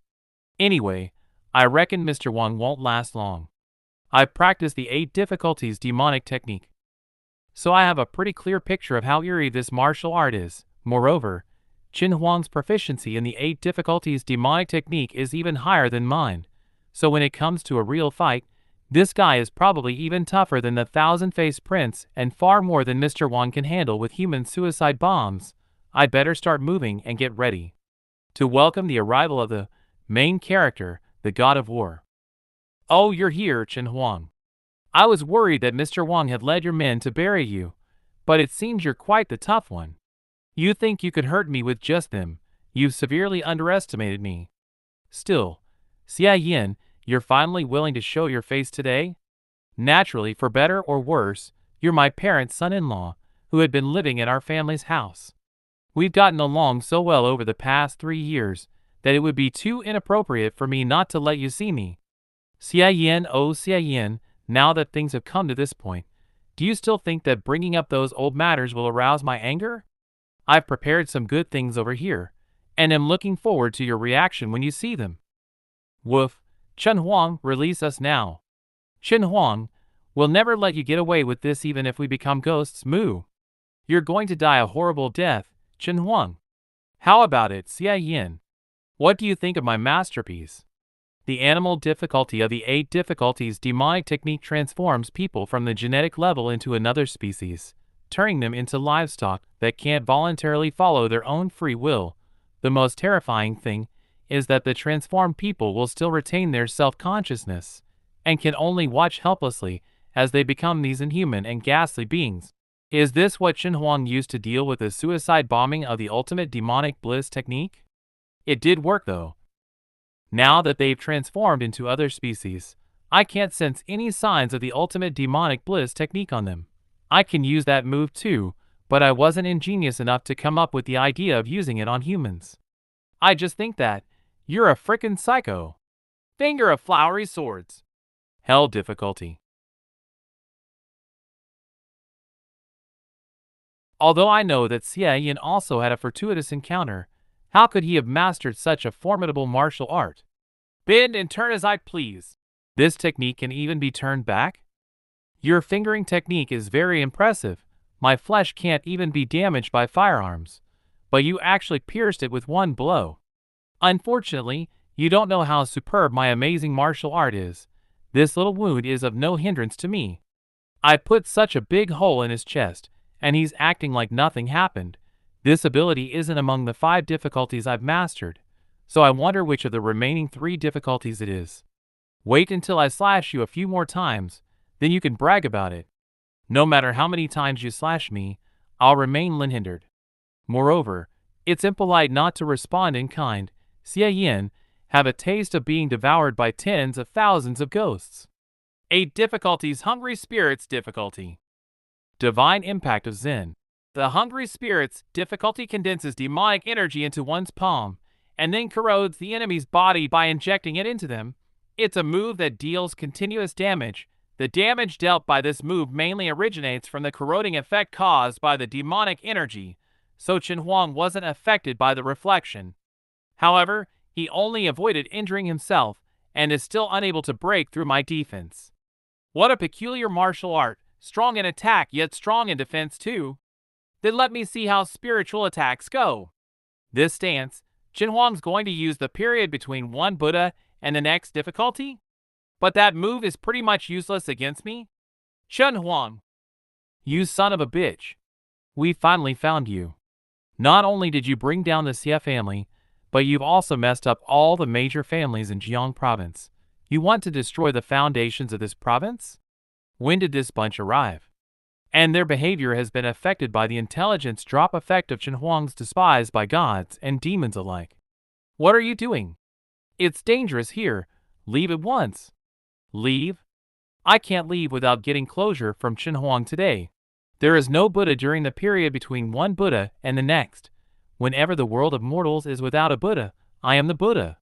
Anyway, I reckon Mr. Wang won't last long. I've practiced the 8 difficulties demonic technique, so I have a pretty clear picture of how eerie this martial art is. Moreover, Chen Huang's proficiency in the 8 difficulties demonic technique is even higher than mine. So when it comes to a real fight, this guy is probably even tougher than the 1000-faced prince and far more than Mr. Wang can handle with human suicide bombs. I'd better start moving and get ready to welcome the arrival of the main character, the God of War. Oh, you're here, Chen Huang. I was worried that Mr. Wang had led your men to bury you, but it seems you're quite the tough one. You think you could hurt me with just them. You've severely underestimated me. Still, Xie Yan, you're finally willing to show your face today? Naturally, for better or worse, you're my parents' son-in-law, who had been living at our family's house. We've gotten along so well over the past 3 years that it would be too inappropriate for me not to let you see me. Xie Yan, oh Xie Yan, now that things have come to this point, do you still think that bringing up those old matters will arouse my anger? I've prepared some good things over here, and am looking forward to your reaction when you see them. Woof, Chen Huang, release us now. Chen Huang, we'll never let you get away with this even if we become ghosts, moo. You're going to die a horrible death, Chen Huang. How about it, Xie Yan? What do you think of my masterpiece? The animal difficulty of the 8 difficulties demonic technique transforms people from the genetic level into another species, turning them into livestock that can't voluntarily follow their own free will. The most terrifying thing is that the transformed people will still retain their self-consciousness, and can only watch helplessly as they become these inhuman and ghastly beings. Is this what Xinhuang used to deal with the suicide bombing of the ultimate demonic bliss technique? It did work though. Now that they've transformed into other species, I can't sense any signs of the ultimate demonic bliss technique on them. I can use that move too, but I wasn't ingenious enough to come up with the idea of using it on humans. I just think that you're a frickin' psycho. Finger of flowery swords. Hell difficulty. Although I know that Xie Yan also had a fortuitous encounter, how could he have mastered such a formidable martial art? Bend and turn as I please. This technique can even be turned back? Your fingering technique is very impressive. My flesh can't even be damaged by firearms. But you actually pierced it with one blow. Unfortunately, you don't know how superb my amazing martial art is. This little wound is of no hindrance to me. I put such a big hole in his chest, and he's acting like nothing happened. This ability isn't among the 5 difficulties I've mastered, so I wonder which of the remaining 3 difficulties it is. Wait until I slash you a few more times, then you can brag about it. No matter how many times you slash me, I'll remain unhindered. Moreover, it's impolite not to respond in kind. Xie Yan, have a taste of being devoured by tens of thousands of ghosts. 8 difficulties. Hungry Spirits difficulty. Divine impact of Zen. The Hungry Spirits difficulty condenses demonic energy into one's palm, and then corrodes the enemy's body by injecting it into them. It's a move that deals continuous damage. The damage dealt by this move mainly originates from the corroding effect caused by the demonic energy, so Xinhuang wasn't affected by the reflection. However, he only avoided injuring himself and is still unable to break through my defense. What a peculiar martial art, strong in attack yet strong in defense too. Then let me see how spiritual attacks go. This stance, Xinhuang's going to use the period between one Buddha and the next difficulty? But that move is pretty much useless against me? Xinhuang, you son of a bitch. We finally found you. Not only did you bring down the Xie family, but you've also messed up all the major families in Jiang province. You want to destroy the foundations of this province? When did this bunch arrive? And their behavior has been affected by the intelligence drop effect of Xinhuang's despised by gods and demons alike. What are you doing? It's dangerous here. Leave at once. Leave? I can't leave without getting closure from Xinhuang today. There is no Buddha during the period between one Buddha and the next. Whenever the world of mortals is without a Buddha, I am the Buddha.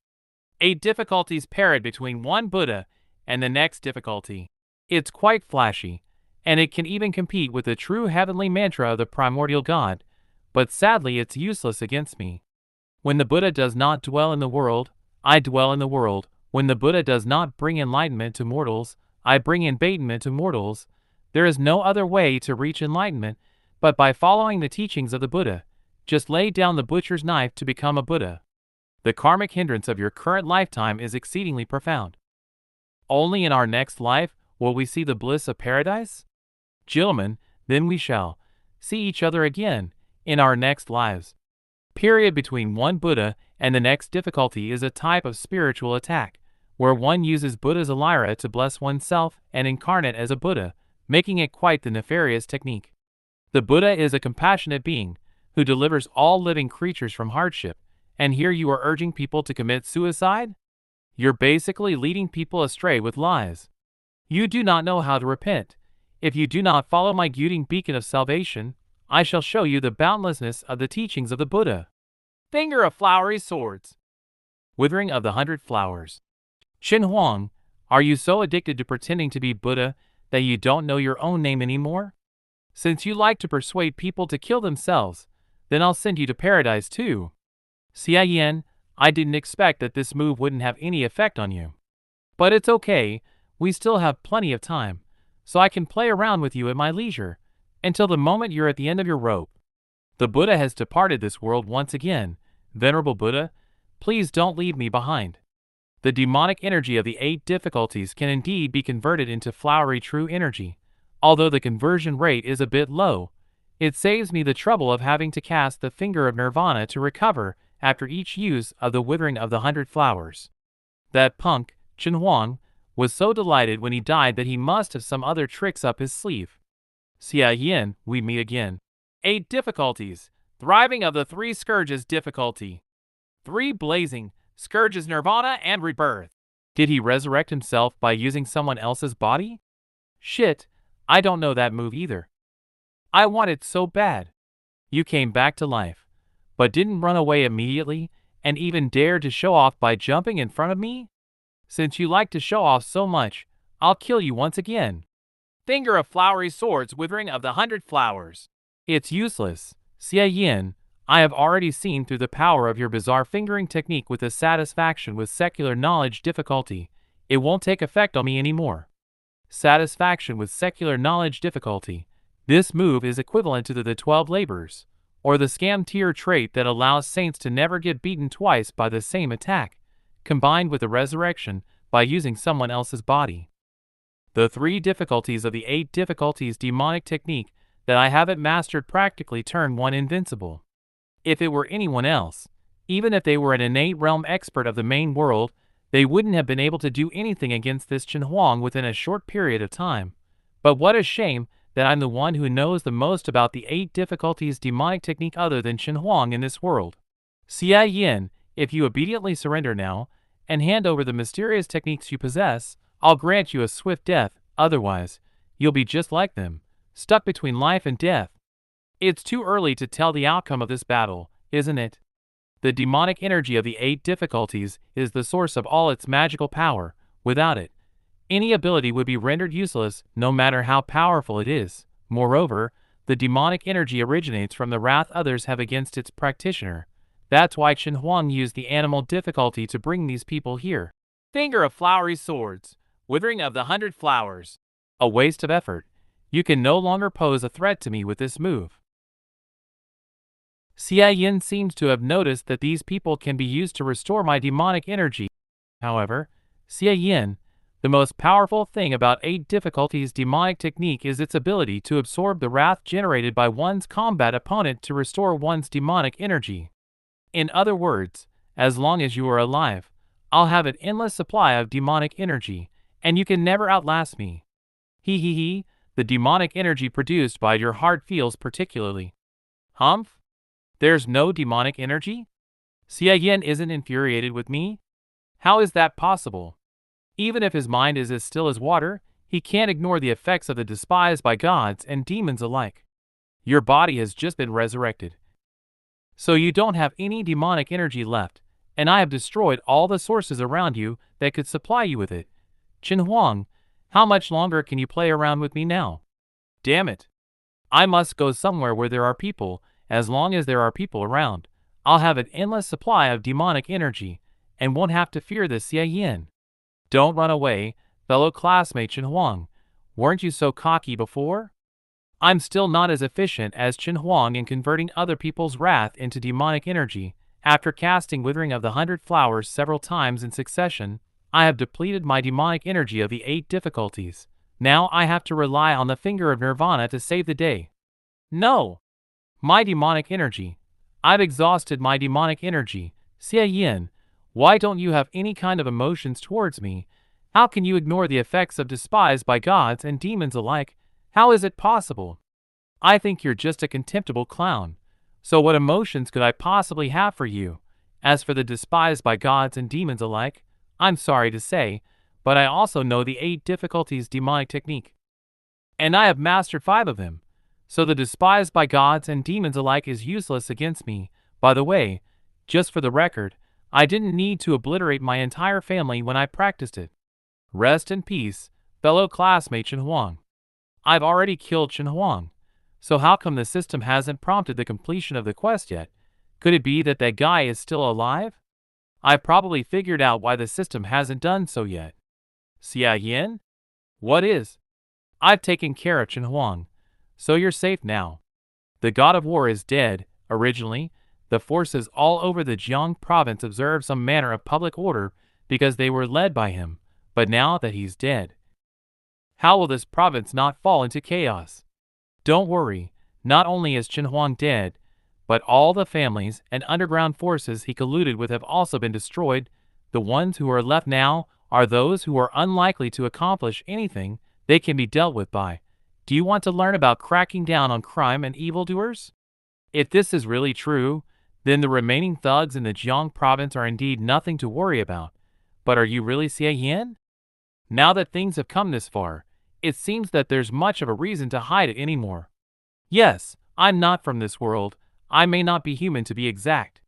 8 difficulties period between one Buddha and the next difficulty. It's quite flashy, and it can even compete with the true heavenly mantra of the primordial God, but sadly it's useless against me. When the Buddha does not dwell in the world, I dwell in the world. When the Buddha does not bring enlightenment to mortals, I bring enlightenment to mortals. There is no other way to reach enlightenment but by following the teachings of the Buddha. Just lay down the butcher's knife to become a Buddha. The karmic hindrance of your current lifetime is exceedingly profound. Only in our next life will we see the bliss of paradise? Gentlemen, then we shall see each other again in our next lives. Period between one Buddha and the next difficulty is a type of spiritual attack, where one uses Buddha's Alira to bless oneself and incarnate as a Buddha, making it quite the nefarious technique. The Buddha is a compassionate being who delivers all living creatures from hardship, and here you are urging people to commit suicide? You're basically leading people astray with lies. You do not know how to repent. If you do not follow my guiding beacon of salvation, I shall show you the boundlessness of the teachings of the Buddha. Finger of flowery swords. Withering of the 100 flowers. Xinhuang, are you so addicted to pretending to be Buddha that you don't know your own name anymore? Since you like to persuade people to kill themselves, then I'll send you to paradise too. Xie Yan, I didn't expect that this move wouldn't have any effect on you. But it's okay, we still have plenty of time, so I can play around with you at my leisure, until the moment you're at the end of your rope. The Buddha has departed this world once again. Venerable Buddha, please don't leave me behind. The demonic energy of the 8 difficulties can indeed be converted into flowery true energy. Although the conversion rate is a bit low, it saves me the trouble of having to cast the finger of nirvana to recover after each use of the withering of the 100 flowers. That punk, Xinhuang, was so delighted when he died that he must have some other tricks up his sleeve. Xie Yan, we meet again. 8 difficulties. Thriving of the 3 scourges difficulty. 3 blazing scourges nirvana and rebirth. Did he resurrect himself by using someone else's body? Shit, I don't know that move either. I want it so bad. You came back to life, but didn't run away immediately and even dared to show off by jumping in front of me? Since you like to show off so much, I'll kill you once again. Finger of flowery swords withering of the 100 flowers. It's useless, Xie Yan. I have already seen through the power of your bizarre fingering technique with the satisfaction with secular knowledge difficulty. It won't take effect on me anymore. Satisfaction with secular knowledge difficulty. This move is equivalent to the 12 labors, or the scam tier trait that allows saints to never get beaten twice by the same attack, combined with the resurrection by using someone else's body. The 3 difficulties of the 8 difficulties demonic technique that I haven't mastered practically turn one invincible. If it were anyone else, even if they were an innate realm expert of the main world, they wouldn't have been able to do anything against this Chen Huang within a short period of time. But what a shame that I'm the one who knows the most about the 8 difficulties demonic technique other than Chen Huang in this world. Xie Yan, if you obediently surrender now, and hand over the mysterious techniques you possess, I'll grant you a swift death. Otherwise, you'll be just like them, stuck between life and death. It's too early to tell the outcome of this battle, isn't it? The demonic energy of the 8 difficulties is the source of all its magical power. Without it, any ability would be rendered useless, no matter how powerful it is. Moreover, the demonic energy originates from the wrath others have against its practitioner. That's why Chen Huang used the animal difficulty to bring these people here. Finger of flowery swords, withering of the 100 flowers. A waste of effort. You can no longer pose a threat to me with this move. Xie Yan seems to have noticed that these people can be used to restore my demonic energy. However, Xie Yan, the most powerful thing about 8 difficulties demonic technique is its ability to absorb the wrath generated by one's combat opponent to restore one's demonic energy. In other words, as long as you are alive, I'll have an endless supply of demonic energy, and you can never outlast me. He, the demonic energy produced by your heart feels particularly. Humph? There's no demonic energy? Xie Yan isn't infuriated with me? How is that possible? Even if his mind is as still as water, he can't ignore the effects of the despised by gods and demons alike. Your body has just been resurrected, so you don't have any demonic energy left, and I have destroyed all the sources around you that could supply you with it. Chen Huang, how much longer can you play around with me now? Damn it. I must go somewhere where there are people. As long as there are people around, I'll have an endless supply of demonic energy, and won't have to fear the Xie Yan. Don't run away, fellow classmate Chen Huang. Weren't you so cocky before? I'm still not as efficient as Chen Huang in converting other people's wrath into demonic energy. After casting Withering of the 100 Flowers several times in succession, I have depleted my demonic energy of the 8 difficulties. Now I have to rely on the Finger of Nirvana to save the day. No! My demonic energy. I've exhausted my demonic energy. Xie Yan, why don't you have any kind of emotions towards me? How can you ignore the effects of despised by gods and demons alike? How is it possible? I think you're just a contemptible clown. So what emotions could I possibly have for you? As for the despised by gods and demons alike, I'm sorry to say, but I also know the 8 difficulties demonic technique. And I have mastered 5 of them. So the despised by gods and demons alike is useless against me. By the way, just for the record, I didn't need to obliterate my entire family when I practiced it. Rest in peace, fellow classmate Chen Huang. I've already killed Chen Huang. So how come the system hasn't prompted the completion of the quest yet? Could it be that that guy is still alive? I've probably figured out why the system hasn't done so yet. Xie Yan? What is? I've taken care of Chen Huang. So you're safe now. The god of war is dead. Originally, the forces all over the Jiang province observed some manner of public order because they were led by him, but now that he's dead, how will this province not fall into chaos? Don't worry, not only is Chen Huang dead, but all the families and underground forces he colluded with have also been destroyed. The ones who are left now are those who are unlikely to accomplish anything. They can be dealt with by Do you want to learn about cracking down on crime and evildoers? If this is really true, then the remaining thugs in the Jiang province are indeed nothing to worry about. But are you really Xie Yan? Now that things have come this far, it seems that there's much of a reason to hide it anymore. Yes, I'm not from this world. I may not be human to be exact.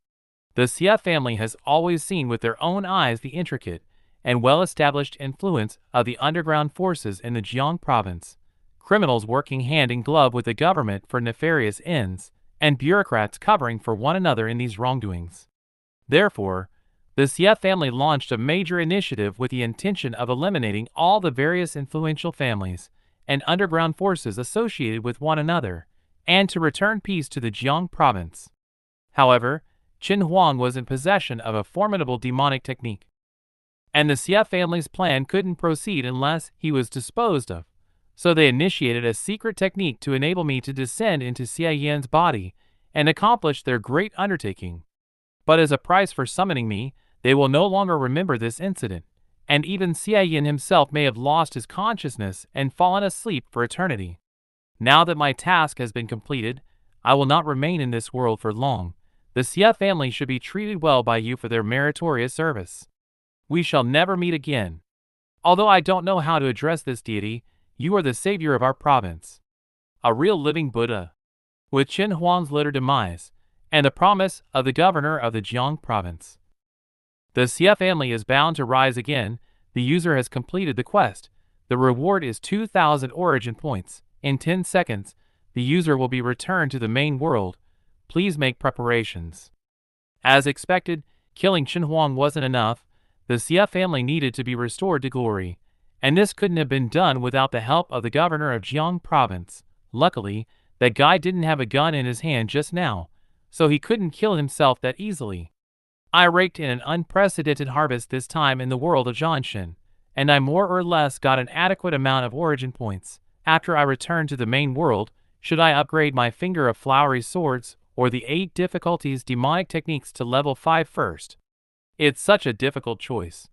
The Xie family has always seen with their own eyes the intricate and well-established influence of the underground forces in the Jiang province, criminals working hand in glove with the government for nefarious ends, and bureaucrats covering for one another in these wrongdoings. Therefore, the Xie family launched a major initiative with the intention of eliminating all the various influential families and underground forces associated with one another, and to return peace to the Jiang province. However, Qin Huang was in possession of a formidable demonic technique, and the Xie family's plan couldn't proceed unless he was disposed of. So they initiated a secret technique to enable me to descend into Xie Yan's body and accomplish their great undertaking. But as a price for summoning me, they will no longer remember this incident, and even Xie Yan himself may have lost his consciousness and fallen asleep for eternity. Now that my task has been completed, I will not remain in this world for long. The Xie family should be treated well by you for their meritorious service. We shall never meet again. Although I don't know how to address this deity, you are the savior of our province. A real living Buddha. With Qin Huang's later demise, and the promise of the governor of the Jiang province, the Xie family is bound to rise again. The user has completed the quest. The reward is 2,000 origin points. In 10 seconds, the user will be returned to the main world. Please make preparations. As expected, killing Qin Huang wasn't enough. The Xie family needed to be restored to glory, and this couldn't have been done without the help of the governor of Jiang province. Luckily, that guy didn't have a gun in his hand just now, so he couldn't kill himself that easily. I raked in an unprecedented harvest this time in the world of Zhanshan, and I more or less got an adequate amount of origin points. After I returned to the main world, should I upgrade my finger of flowery swords or the 8 difficulties demonic techniques to level 5 first? It's such a difficult choice.